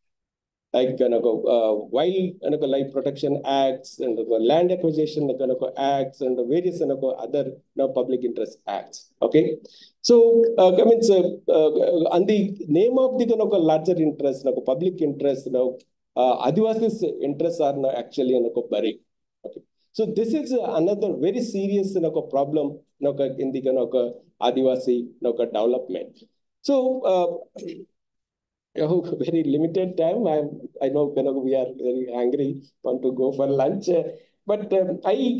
like Wildlife Protection Acts and Land Acquisition Acts and various other public interest acts. Okay, so I mean, on the name of the larger interest, public interest, Adivasis interests are actually buried. Okay, so this is another very serious problem in the Adivasi development. So. Very limited time. I know we are very hungry, want to go for lunch, but I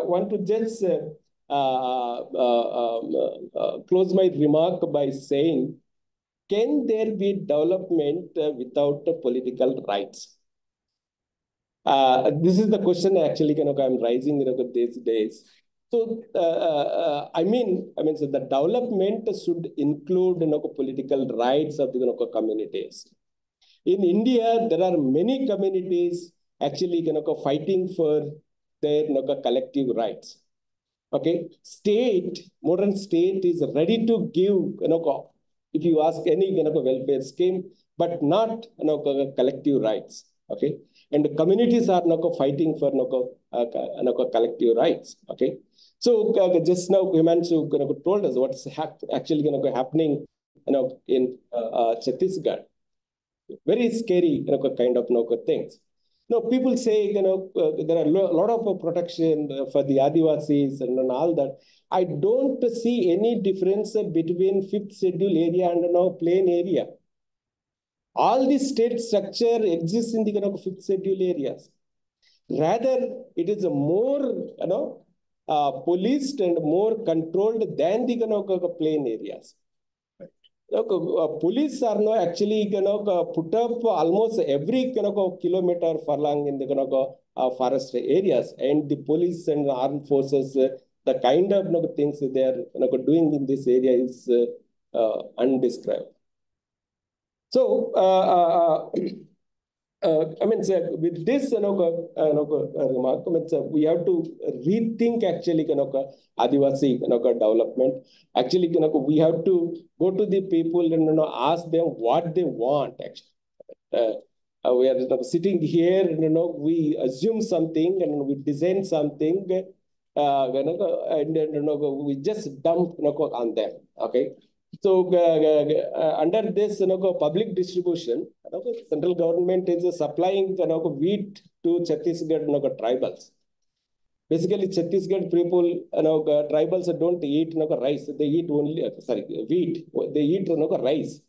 want to just close my remark by saying, can there be development without political rights? This is the question actually I'm raising these days. So I mean, so the development should include political rights of the communities. In India, there are many communities actually fighting for their collective rights. Okay, modern state is ready to give if you ask any welfare scheme, but not collective rights. Okay, and the communities are fighting for collective rights. Okay. So just now, Himanshu told us what's actually happening, in Chhattisgarh. Very scary, kind of things. No, people say there are a lot of protection for the Adivasis and all that. I don't see any difference between fifth schedule area and plain area. all the state structure exists in the kind of fifth schedule areas. Rather, it is a more, policed and more controlled than the kind of plain areas. Police are now actually put up almost every kilometer furlong in the forest areas, and the police and the armed forces, the kind of things they are doing in this area is undescribed. So, I mean, sir, with this remark, I mean, sir, we have to rethink actually Adivasi development. Actually, we have to go to the people and ask them what they want. Actually, we are sitting here, we assume something and we design something, and we just dump on them. Okay. So under this public distribution, central government is supplying wheat to Chhattisgarh tribals. Basically, Chhattisgarh people, tribals don't eat rice. They eat only wheat. They eat rice.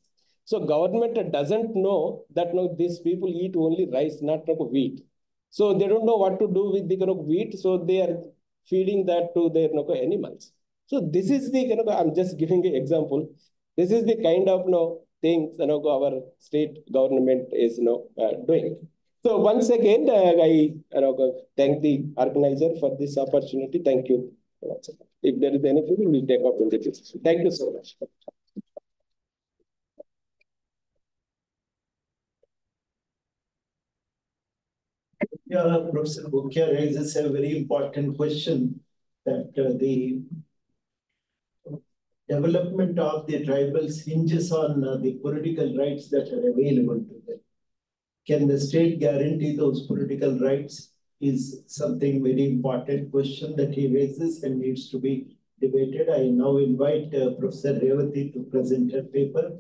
So government doesn't know that these people eat only rice, not wheat. So they don't know what to do with the wheat. So they are feeding that to their animals. So this is the I'm just giving an example. This is the kind of things our state government is doing. So once again, I thank the organizer for this opportunity. Thank you. If there is anything, we will take up in the discussion. Thank you so much. Yeah, Professor Bhukia raises a very important question that the development of the tribals hinges on the political rights that are available to them. Can the state guarantee those political rights is something very important question that he raises and needs to be debated. I now invite Professor Revati to present her paper,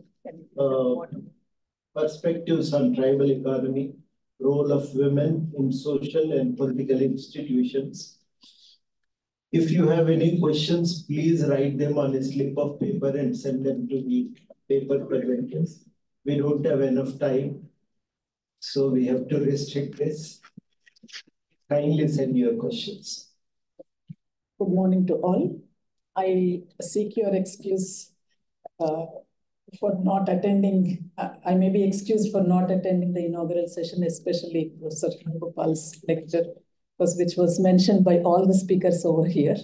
Perspectives on Tribal Economy, Role of Women in Social and Political Institutions. If you have any questions, please write them on a slip of paper and send them to the paper presenters. We don't have enough time, so we have to restrict this. Kindly send your questions. Good morning to all. I seek your excuse for not attending. I may be excused for not attending the inaugural session, especially Professor Gopal's lecture, which was mentioned by all the speakers over here.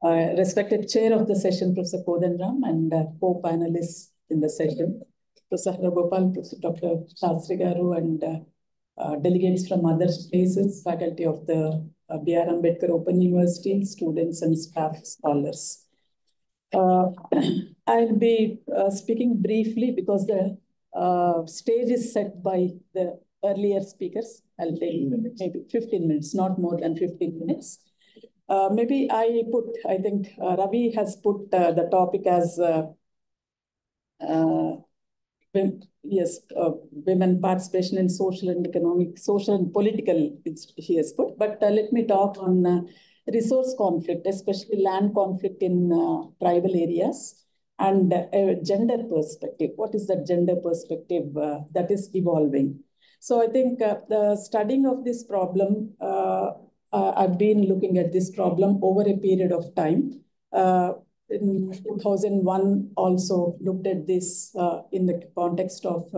Respected chair of the session, Professor Kodanram, and co-panelists in the session, Professor Gopal, Professor Dr. Shastri Garu, and delegates from other places, faculty of the B.R. Ambedkar Open University, students and staff scholars. I'll be speaking briefly because the stage is set by the earlier speakers. I'll take maybe 15 minutes, not more than 15 minutes. Maybe I think Ravi has put the topic as women participation in social and economic, social and political, he has put. But let me talk on resource conflict, especially land conflict in tribal areas, and a gender perspective. What is the gender perspective that is evolving? So I think the studying of this problem, I've been looking at this problem over a period of time. In 2001, also looked at this in the context of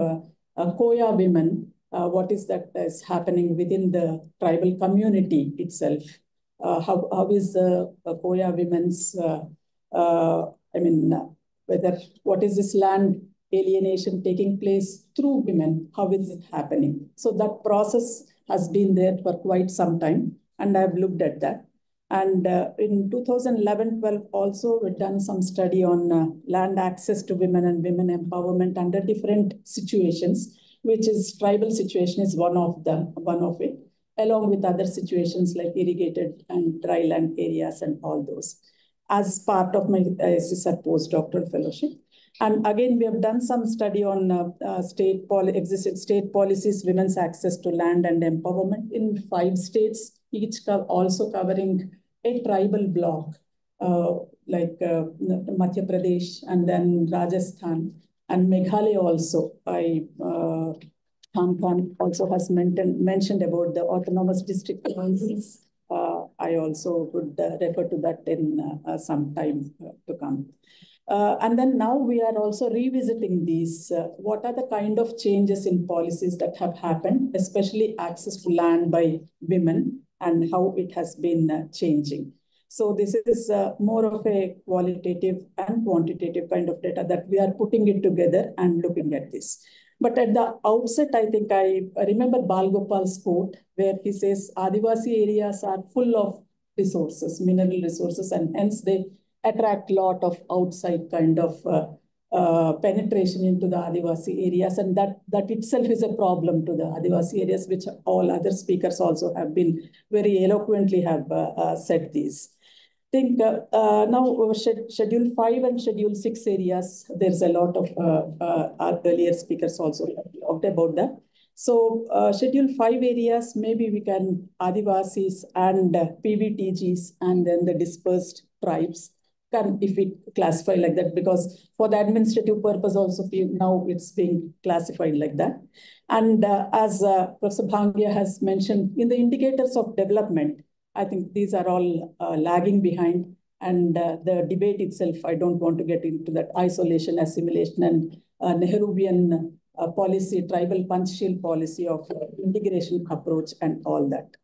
Koya women. What is that is happening within the tribal community itself? How is the Koya women's, what is this land alienation taking place through women? How is it happening? So that process has been there for quite some time, and I've looked at that. And in 2011-12 also, we've done some study on land access to women and women empowerment under different situations, which is tribal situation is one of it, along with other situations like irrigated and dry land areas and all those, as part of my postdoctoral fellowship. And again, we have done some study on existing state policies, women's access to land and empowerment in 5 states, each also covering a tribal block, like Madhya Pradesh and then Rajasthan And Meghalaya also, Khan also has mentioned about the autonomous district councils. I also would refer to that in some time to come. And then now we are also revisiting these. What are the kind of changes in policies that have happened, especially access to land by women, and how it has been changing. So this is more of a qualitative and quantitative kind of data that we are putting it together and looking at this. But at the outset, I think I remember Bal Gopal's quote, where he says, Adivasi areas are full of resources, mineral resources, and hence they attract a lot of outside kind of penetration into the Adivasi areas. And that itself is a problem to the Adivasi areas, which all other speakers also have been very eloquently have said these. I think now Schedule 5 and Schedule 6 areas, there's a lot of our earlier speakers also talked about that. So Schedule 5 areas, maybe we can Adivasis and PVTGs and then the dispersed tribes, if we classify like that, because for the administrative purpose also now it's being classified like that. And as Professor Bhangia has mentioned, in the indicators of development, I think these are all lagging behind, and the debate itself, I don't want to get into that isolation, assimilation, and Nehruvian policy, tribal punch-shield policy of integration approach and all that.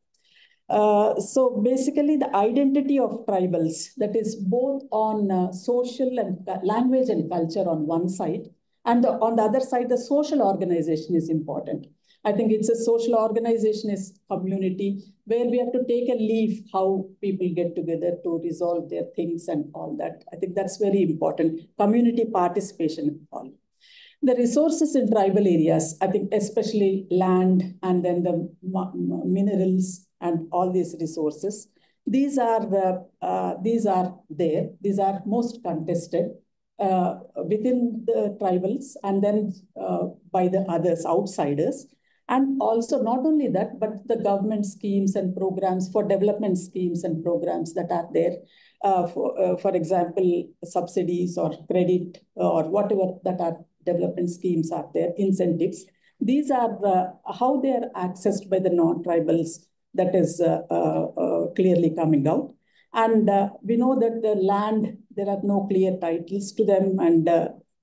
So basically the identity of tribals, that is both on social and language and culture on one side, and on the other side, the social organization is important. I think it's a social organization is community where we have to take a leaf how people get together to resolve their things and all that. I think that's very important. Community participation and all. The resources in tribal areas, I think especially land and then the minerals and all these resources, these are there. These are most contested within the tribals and then by the others, outsiders. And also not only that, but the government schemes and programs for development schemes and programs that are there. For example, subsidies or credit or whatever that are development schemes are there, incentives. These are how they are accessed by the non-tribals, that is clearly coming out. And we know that the land, there are no clear titles to them, and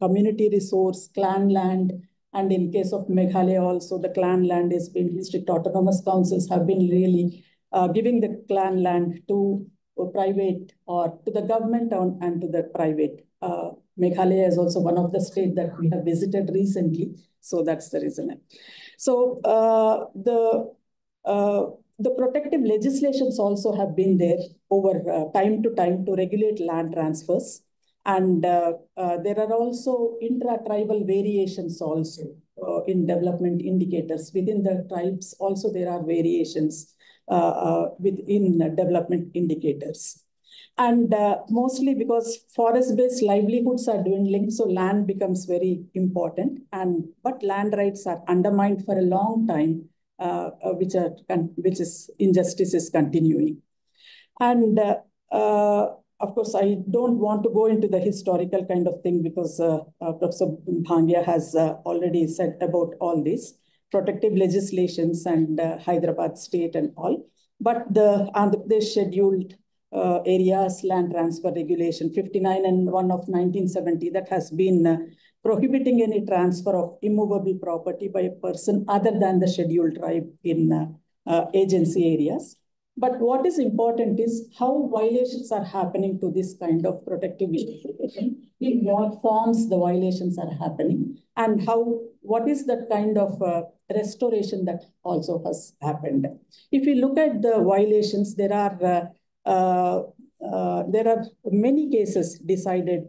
community resource, clan land, and in case of Meghalaya also, the clan land is being, district autonomous councils have been really giving the clan land to private or to the government and to the private. Meghalaya is also one of the states that we have visited recently. So that's the reason. So the protective legislations also have been there over time to time to regulate land transfers. And there are also intra-tribal variations also in development indicators. Within the tribes also there are variations within development indicators. And mostly because forest-based livelihoods are dwindling, so land becomes very important. But land rights are undermined for a long time, which is injustice is continuing. And of course, I don't want to go into the historical kind of thing because Professor Bhangia has already said about all this, protective legislations and Hyderabad state and all. But the Andhra Pradesh scheduled areas land transfer regulation 59 and 1 of 1970 that has been prohibiting any transfer of immovable property by a person other than the scheduled tribe in agency areas. But what is important is how violations are happening to this kind of protective legislation, in what forms the violations are happening, and what is that kind of restoration that also has happened. If you look at the violations, there are many cases decided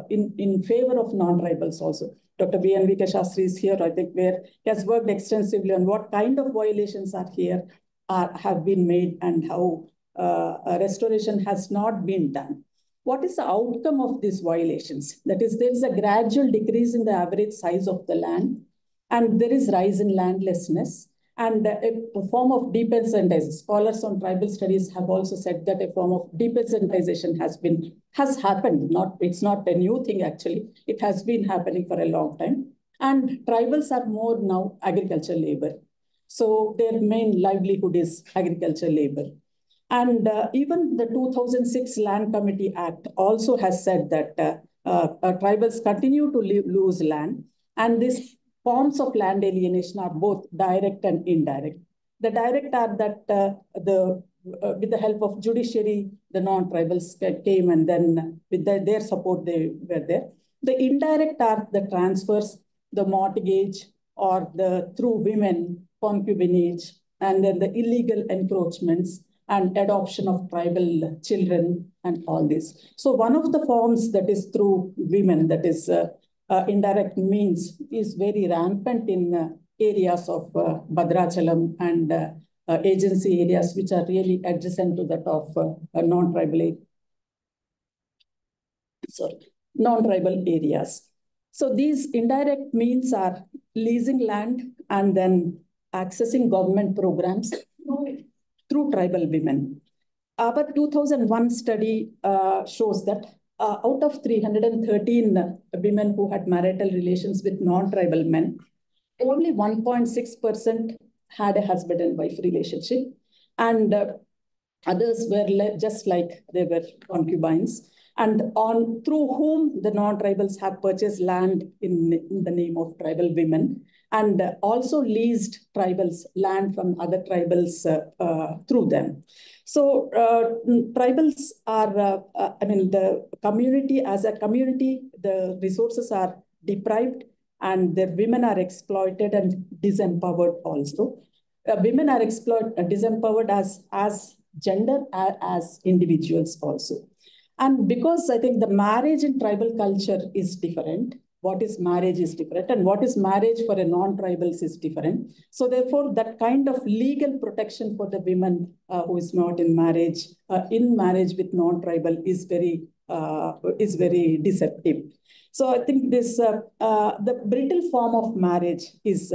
in favor of non-tribals also. Dr. B.N.V.K. Shastri is here, I think, where he has worked extensively on what kind of violations are here, have been made, and how restoration has not been done. What is the outcome of these violations? That is, there is a gradual decrease in the average size of the land, and there is rise in landlessness. And a form of depersonalization. Scholars on tribal studies have also said that a form of depersonalization has happened. It's not a new thing actually. It has been happening for a long time. And tribals are more now agriculture labor. So their main livelihood is agriculture labor. And even the 2006 Land Committee Act also has said that tribals continue to lose land. And these forms of land alienation are both direct and indirect. The direct are that with the help of judiciary, the non-tribals came, and then with their support, they were there. The indirect are the transfers, the mortgage, or the through women, concubinage, and then the illegal encroachments and adoption of tribal children and all this. So one of the forms that is through women, that is indirect means, is very rampant in areas of Bhadrachalam and agency areas which are really adjacent to that of non-tribal areas. So these indirect means are leasing land and then accessing government programs through tribal women. Our 2001 study shows that out of 313 women who had marital relations with non-tribal men, only 1.6% had a husband and wife relationship, and others were just like they were concubines, and through whom the non-tribals have purchased land in the name of tribal women, and also leased tribals land from other tribals through them. So tribals are, the community, as a community, the resources are deprived and their women are exploited and disempowered also. Women are disempowered as gender, as individuals also. And because I think the marriage in tribal culture is different, what is marriage is different, and what is marriage for a non-tribals is different. So therefore, that kind of legal protection for the women who is not in marriage with non-tribal is very deceptive. So I think this the brittle form of marriage is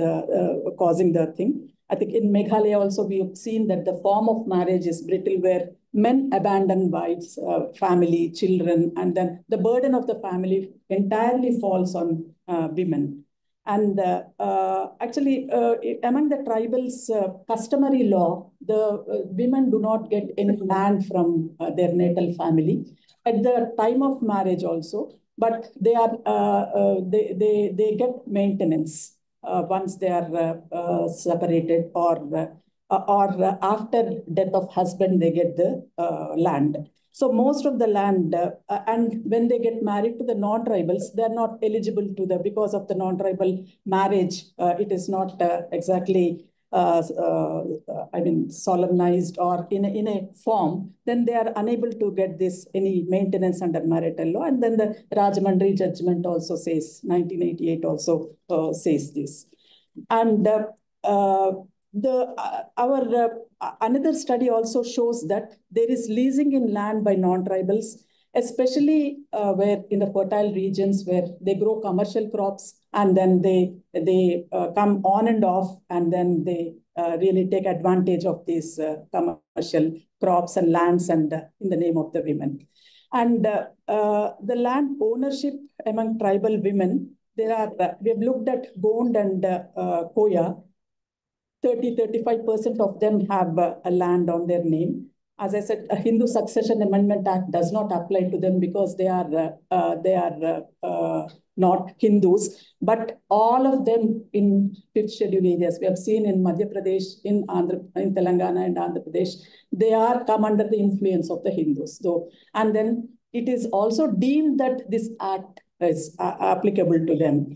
causing the thing. I think in Meghalaya also we have seen that the form of marriage is brittle, where men abandon wives, family, children, and then the burden of the family entirely falls on women. And actually, among the tribals' customary law, the women do not get any land from their natal family at the time of marriage also, but they get maintenance once they are separated, or after death of husband, they get the land. So most of the land, and when they get married to the non-tribals, they're not eligible to because of the non-tribal marriage, it is not exactly solemnized or in a form, then they are unable to get any maintenance under marital law. And then the Rajamandri judgment also says, 1988 also says this. And another study also shows that there is leasing in land by non-tribals, especially where in the fertile regions where they grow commercial crops, and then they come on and off, and then they really take advantage of these commercial crops and lands, and in the name of the women. And the land ownership among tribal women, we have looked at Gond and Koya. 30-35% of them have a land on their name. As I said, a Hindu Succession Amendment Act does not apply to them because they are not Hindus. But all of them in 5th schedule areas, we have seen in Madhya Pradesh, in Telangana and Andhra Pradesh, they are come under the influence of the Hindus. So, and then it is also deemed that this act is applicable to them.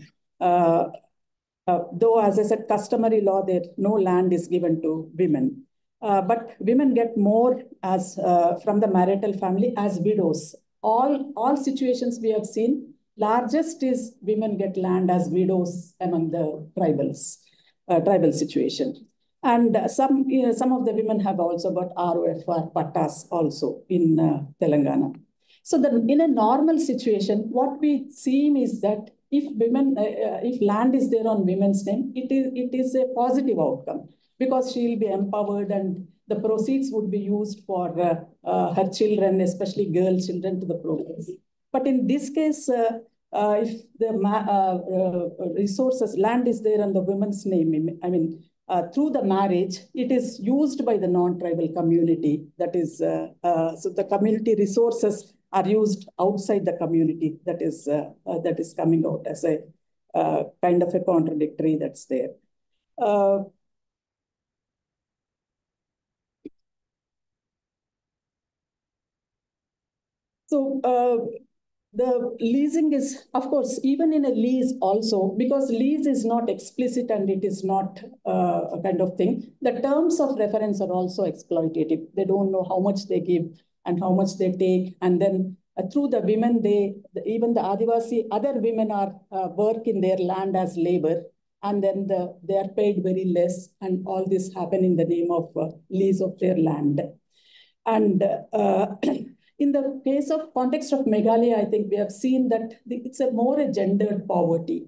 Though, as I said, customary law, there no land is given to women. But women get more as from the marital family as widows. All situations we have seen, largest is women get land as widows among the tribal situation. And some of the women have also got ROFR pattas also in Telangana. So in a normal situation, what we see is that if land is there on women's name, it is a positive outcome. because she will be empowered and the proceeds would be used for her children, especially girl children, to the programs. But in this case, if the resources, land is there on the women's name, I mean, through the marriage, it is used by the non-tribal community. That is, so the community resources are used outside the community. That is coming out as a kind of a contradictory that's there. The leasing is, of course, even in a lease also, because lease is not explicit and it is not a kind of thing, the terms of reference are also exploitative. They don't know how much they give and how much they take. And then through the women, even the Adivasi, other women are work in their land as labor. And then they are paid very less. And all this happen in the name of lease of their land. And in the case of context of Meghalaya, I think we have seen that it's a more a gendered poverty,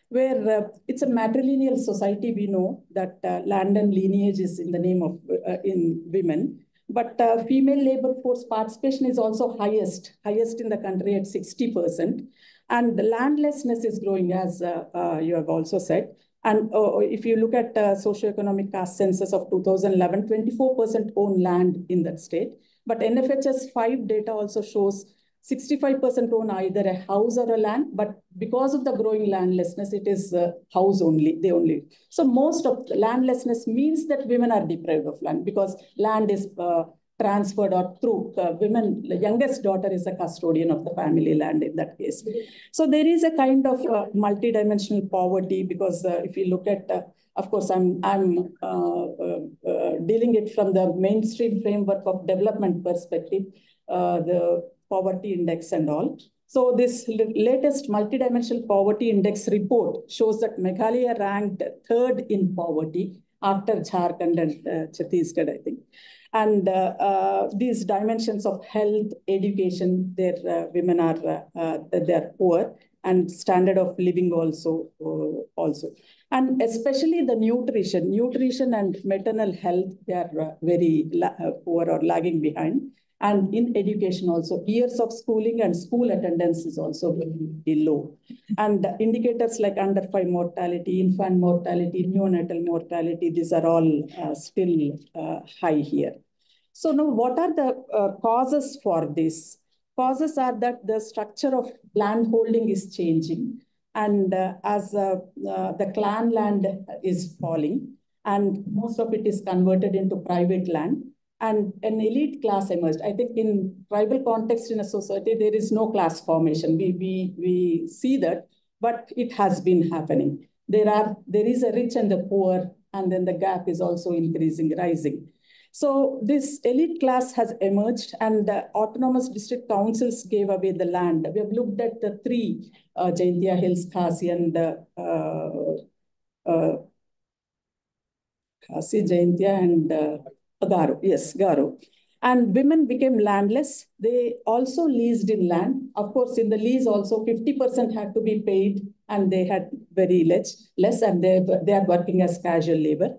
where it's a matrilineal society. We know that land and lineage is in the name of in women, but female labor force participation is also highest in the country at 60%. And the landlessness is growing, as you have also said. And if you look at socioeconomic caste census of 2011, 24% own land in that state. But NFHS 5 data also shows 65% own either a house or a land, but because of the growing landlessness, it is house only, they only. So most of the landlessness means that women are deprived of land because land is transferred or through women, the youngest daughter is a custodian of the family land in that case. So there is a kind of multidimensional poverty because if you look at of course, I'm dealing it from the mainstream framework of development perspective, the poverty index and all. So this latest multidimensional poverty index report shows that Meghalaya ranked 3rd in poverty after Jharkhand and Chhattisgarh, I think. And these dimensions of health, education, their women are they're poor, and standard of living also. And especially the nutrition and maternal health, they are very poor or lagging behind. And in education also, years of schooling and school attendance is also very low. And indicators like under 5 mortality, infant mortality, neonatal mortality, these are all still high here. So now what are the causes for this? Causes are that the structure of land holding is changing. And as the clan land is falling, and most of it is converted into private land, and an elite class emerged. I think in tribal context in a society, there is no class formation. We see that, but it has been happening. There is a rich and the poor, and then the gap is also increasing, rising. So this elite class has emerged, and the autonomous district councils gave away the land. We have looked at the 3, Jaintia Hills, Khasi, and Khasi, Jaintia, and Garo. Yes, Garo. And women became landless. They also leased in land. Of course, in the lease also 50% had to be paid, and they had very less, and they are working as casual labor.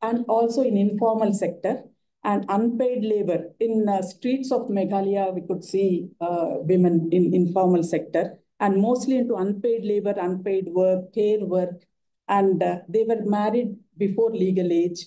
And also in informal sector and unpaid labor. In streets of Meghalaya, we could see women in informal sector and mostly into unpaid labor, unpaid work, care work. And they were married before legal age,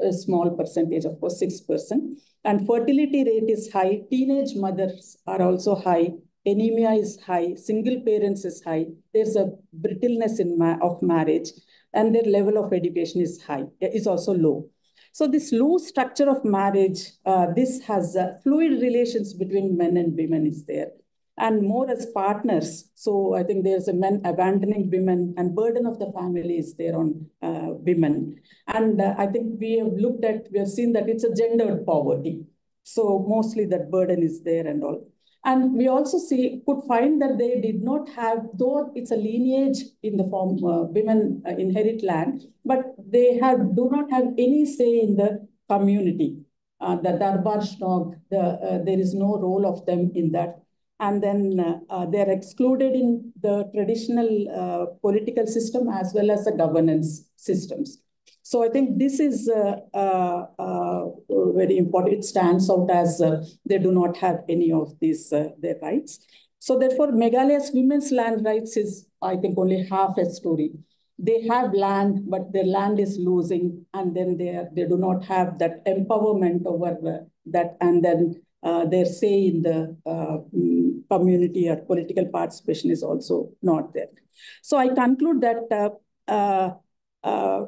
a small percentage, of course, 6%. And fertility rate is high. Teenage mothers are also high. Anemia is high. Single parents is high. There's a brittleness of marriage. And their level of education is high, is also low. So this loose structure of marriage, this has fluid relations between men and women is there, and more as partners. So I think there's a men abandoning women, and burden of the family is there on women. And I think we have seen that it's a gendered poverty. So mostly that burden is there and all. And we also could find that they did not have, though it's a lineage in the form women inherit land, but they do not have any say in the community. The Darbar Shnog, there is no role of them in that. And then they're excluded in the traditional political system as well as the governance systems. So I think this is very important. It stands out as they do not have any of these their rights. So therefore, Meghalaya's women's land rights is, I think, only half a story. They have land, but their land is losing, and then they do not have that empowerment over that, and then their say in the community or political participation is also not there. So I conclude that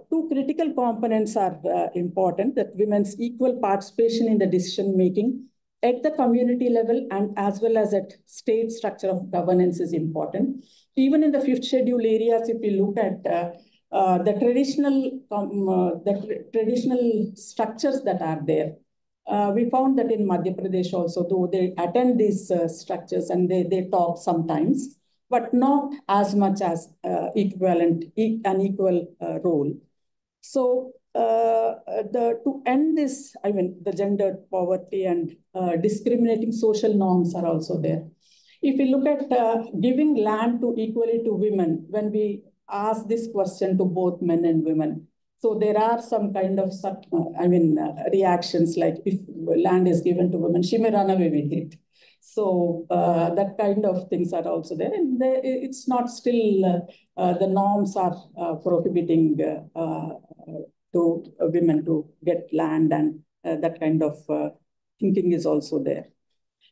two critical components are important, that women's equal participation in the decision making at the community level and as well as at state structure of governance is important. Even in the fifth schedule areas, if we look at the traditional structures that are there, we found that in Madhya Pradesh also, though they attend these structures and they talk sometimes, but not as much as an equal role. So to end this, I mean, the gendered poverty and discriminating social norms are also there. If we look at giving land equally to women, when we ask this question to both men and women, so there are some kind of, reactions like if land is given to women, she may run away with it. So that kind of things are also there. And it's not still, the norms are prohibiting to women to get land, and that kind of thinking is also there.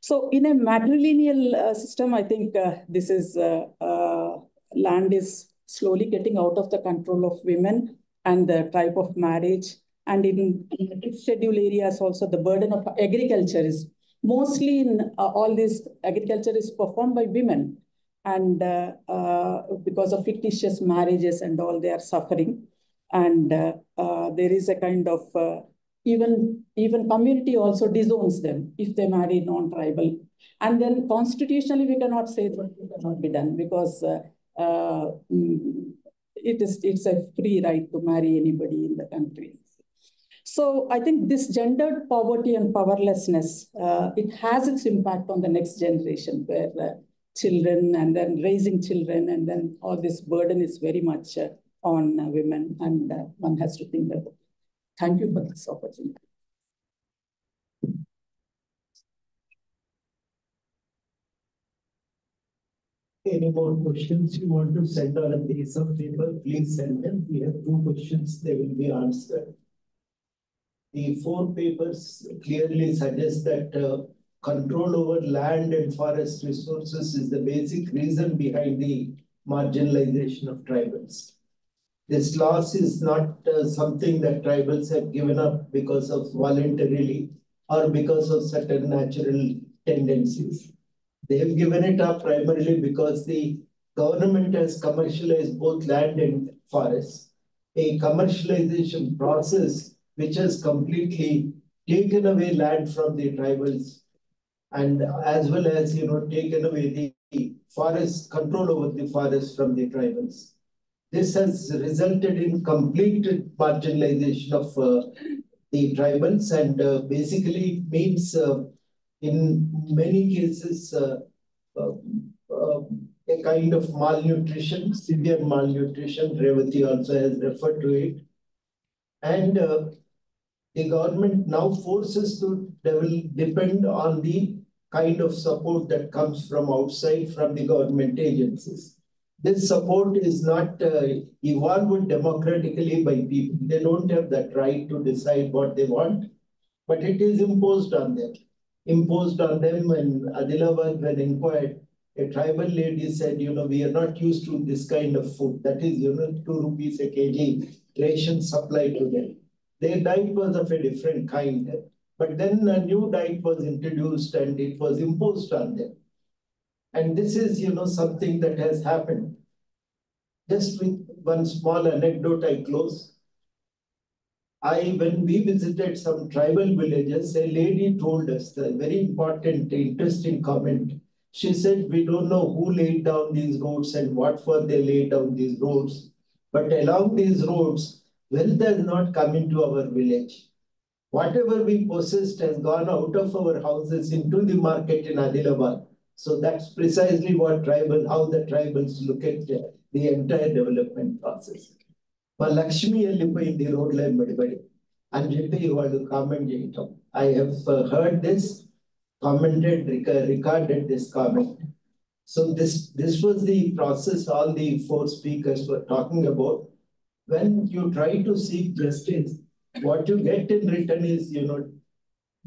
So in a matrilineal system, I think this is land is slowly getting out of the control of women and the type of marriage. And in schedule areas also, the burden of agriculture is mostly in all this agriculture is performed by women. And because of fictitious marriages and all, they are suffering. And there is a kind of even community also disowns them if they marry non-tribal. And then constitutionally, we cannot say that it cannot be done because it's a free right to marry anybody in the country. So I think this gendered poverty and powerlessness, it has its impact on the next generation, where children and then raising children, and then all this burden is very much on women, and one has to think about it. Thank you for this opportunity. Any more questions you want to send on a piece of paper, please send them. We have 2 questions, they will be answered. The 4 papers clearly suggest that control over land and forest resources is the basic reason behind the marginalization of tribals. This loss is not something that tribals have given up because of voluntarily or because of certain natural tendencies. They have given it up primarily because the government has commercialized both land and forests. A commercialization process which has completely taken away land from the tribals, and as well as taken away the forest control over the forest from the tribals. This has resulted in complete marginalization of the tribals, and basically means in many cases a kind of malnutrition, severe malnutrition. Revati also has referred to it. And the government now forces to depend on the kind of support that comes from outside, from the government agencies. This support is not evolved democratically by people. They don't have that right to decide what they want, but it is imposed on them. Imposed on them. And Adilabad, when inquired, a tribal lady said, we are not used to this kind of food. That is, 2 rupees a kg ration supply to them. Their diet was of a different kind. But then a new diet was introduced and it was imposed on them. And this is, something that has happened. Just with one small anecdote, I close. When we visited some tribal villages, a lady told us a very important, interesting comment. She said, we don't know who laid down these roads and what for they laid down these roads. But along these roads, wealth has not come into our village. Whatever we possessed has gone out of our houses into the market in Adilabad. So that's precisely what how the tribals look at the entire development process. Lakshmi the road line and you want to comment. I have heard this, commented, recorded this comment. So this was the process all the four speakers were talking about. When you try to seek justice, what you get in return is,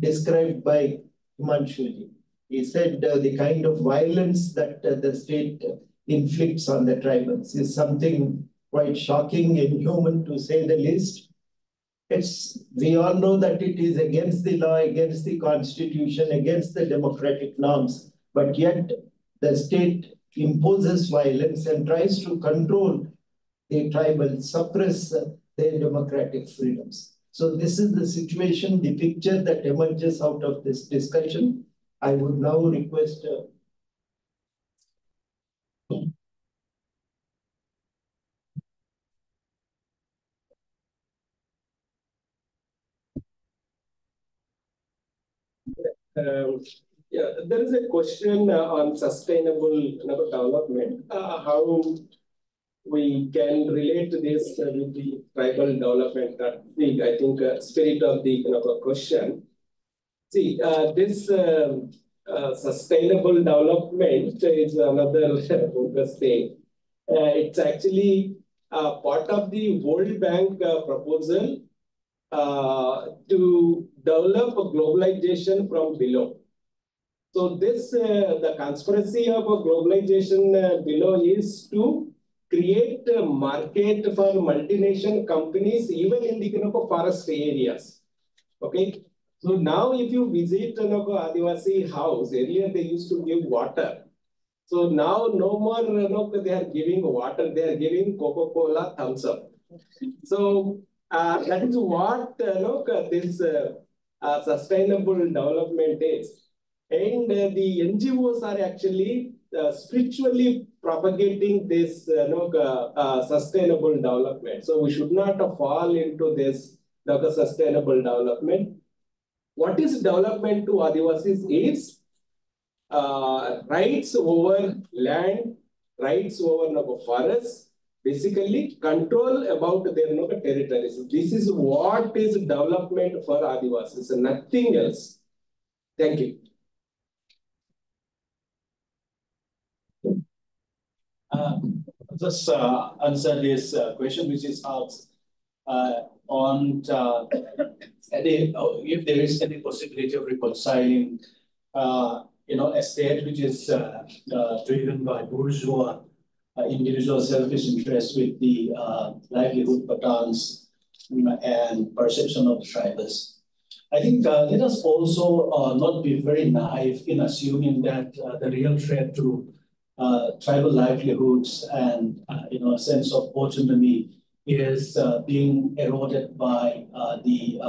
described by Himanshuji. He said the kind of violence that the state inflicts on the tribals is something quite shocking, inhuman to say the least. We all know that it is against the law, against the constitution, against the democratic norms, but yet the state imposes violence and tries to control the tribal, suppress their democratic freedoms. So this is the situation, the picture that emerges out of this discussion. I would now request Yeah, there is a question on sustainable development. How we can relate this with the tribal development. I think spirit of the question. See, this sustainable development is another focus thing. It's actually part of the World Bank proposal to develop a globalization from below. So this, the conspiracy of a globalization below is to create a market for multinational companies, even in the forest areas. Okay. So now if you visit Adivasi house, earlier they used to give water. So now no more they are giving water, they are giving Coca-Cola, Thumbs Up. So that is what this sustainable development is. And the NGOs are actually spiritually propagating this sustainable development. So we should not fall into this sustainable development. What is development to Adivasis is rights over land, rights over forests, basically control about their territories. This is what is development for Adivasis, nothing else. Thank you. Just answer this question which is asked on if there is any possibility of reconciling, a state which is driven by bourgeois individual selfish interests with the livelihood patterns and perception of the tribals. I think let us also not be very naive in assuming that the real threat to tribal livelihoods and a sense of autonomy is being eroded by the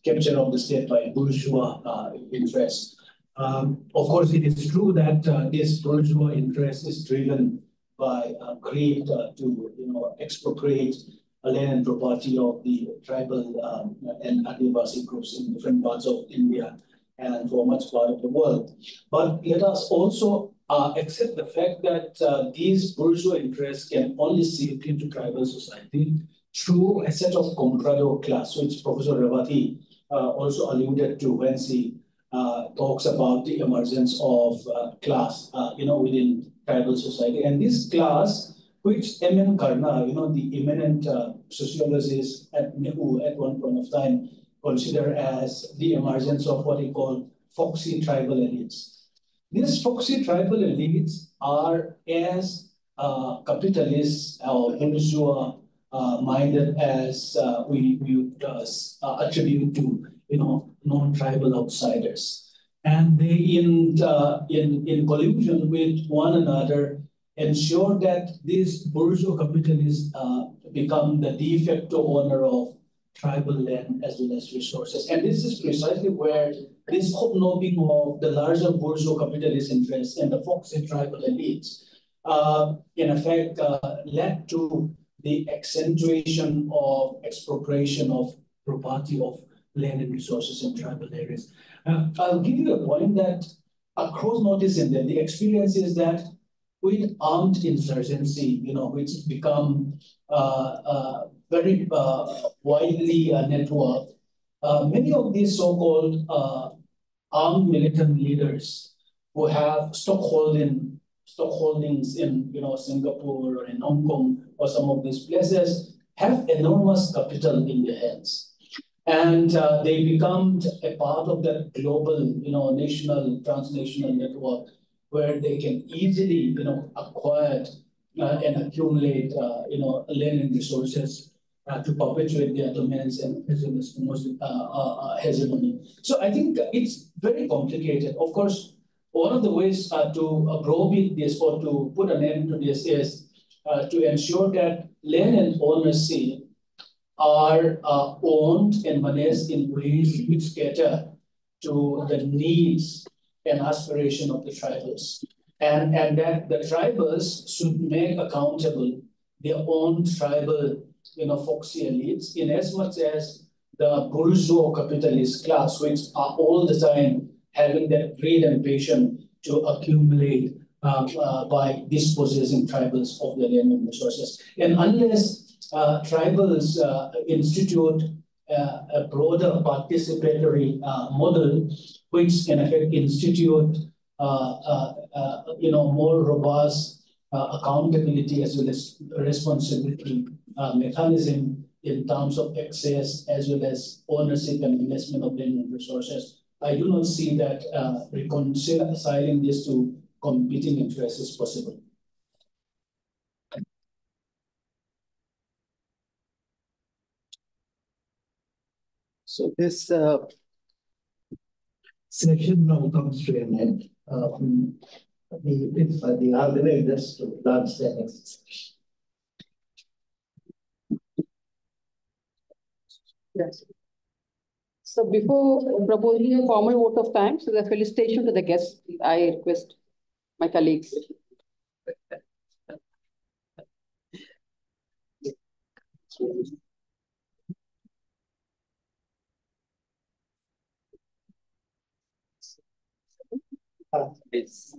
capture of the state by bourgeois interests. Of course, it is true that this bourgeois interest is driven by greed to expropriate land and property of the tribal and Adivasi groups in different parts of India and for much part of the world. But let us also accept the fact that these bourgeois interests can only seep into tribal society through a set of comprador class, which Professor Ravati also alluded to when she talks about the emergence of class, within tribal society. And this class, which M.N. Karna, the eminent sociologist at NEHU at one point of time, consider as the emergence of what he called foxy tribal elites. These foxy tribal elites are as capitalist or bourgeois minded as we would attribute to non-tribal outsiders, and they in collusion with one another ensure that these bourgeois capitalists become the de facto owner of tribal land as well as resources. And this is precisely where this hobnobbing of the larger bourgeois capitalist interests and the foxy tribal elites in effect led to the accentuation of expropriation of property of land and resources in tribal areas. I'll give you a point that across Northeast India, the experience is that with armed insurgency, which become very widely networked. Many of these so-called armed militant leaders who have stockholdings in Singapore or in Hong Kong or some of these places have enormous capital in their hands. And they become a part of that global, national, transnational network where they can easily, acquire and accumulate, land and resources to perpetuate their domains and hegemony. So I think it's very complicated. Of course, one of the ways to prohibit this or to put an end to this is to ensure that land and ownership are owned and managed in ways which cater to the needs and aspiration of the tribals. And that the tribals should make accountable their own tribal, folksy elites, in as much as the bourgeois capitalist class, which are all the time having that greed and passion to accumulate by dispossessing tribals of their land and resources. And unless tribals institute a broader participatory model, which in effect institute more robust accountability as well as responsibility mechanism in terms of access as well as ownership and investment of land and resources. I do not see that reconciling these two competing interests is possible. So this session now comes to an end. The organizers to launch the next session. Yes. So before proposing a formal vote of thanks, the felicitation to the guests, I request my colleagues. Please.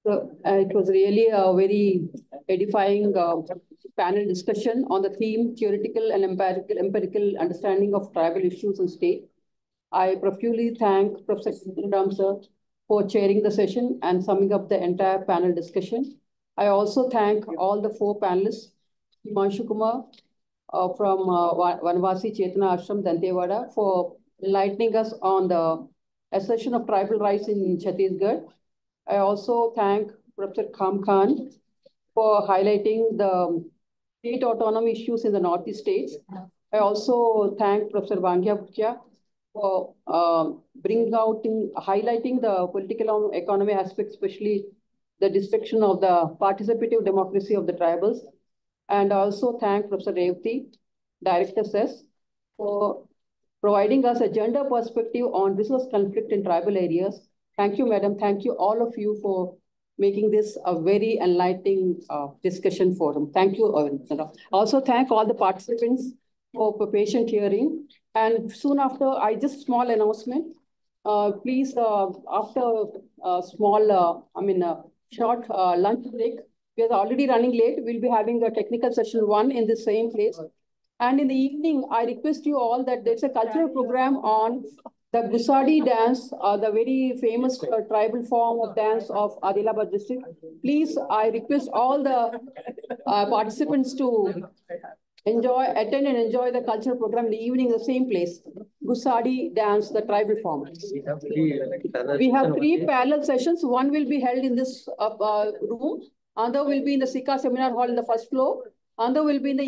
So it was really a very edifying panel discussion on the theme theoretical and empirical understanding of tribal issues and state. I profusely thank Professor Ram sir for chairing the session and summing up the entire panel discussion. I also thank all the four panelists, Himanshu Kumar from Vanvasi Chetana Ashram, Dantewada, for enlightening us on the assertion of tribal rights in Chhattisgarh. I also thank Professor Kham Khan for highlighting the state autonomy issues in the Northeast states. I also thank Professor Bangya Bhutia for highlighting the political economy aspect, especially the destruction of the participative democracy of the tribals. And also thank Professor Revati, Director SES, for providing us a gender perspective on resource conflict in tribal areas. Thank you, madam. Thank you, all of you, for making this a very enlightening discussion forum. Thank you. Also thank all the participants for patient hearing. And soon after, small announcement. Please, after a small, short lunch break, we are already running late. We'll be having a technical session 1 in the same place. And in the evening, I request you all that there's a cultural program on the Gusadi dance, the very famous tribal form of dance of Adilabad district. Please, I request all the participants to attend and enjoy the cultural program in the evening in the same place. Gusadi dance, the tribal form. We have 3 parallel sessions. One will be held in this room. Another will be in the Sika seminar hall in the first floor. Another will be in the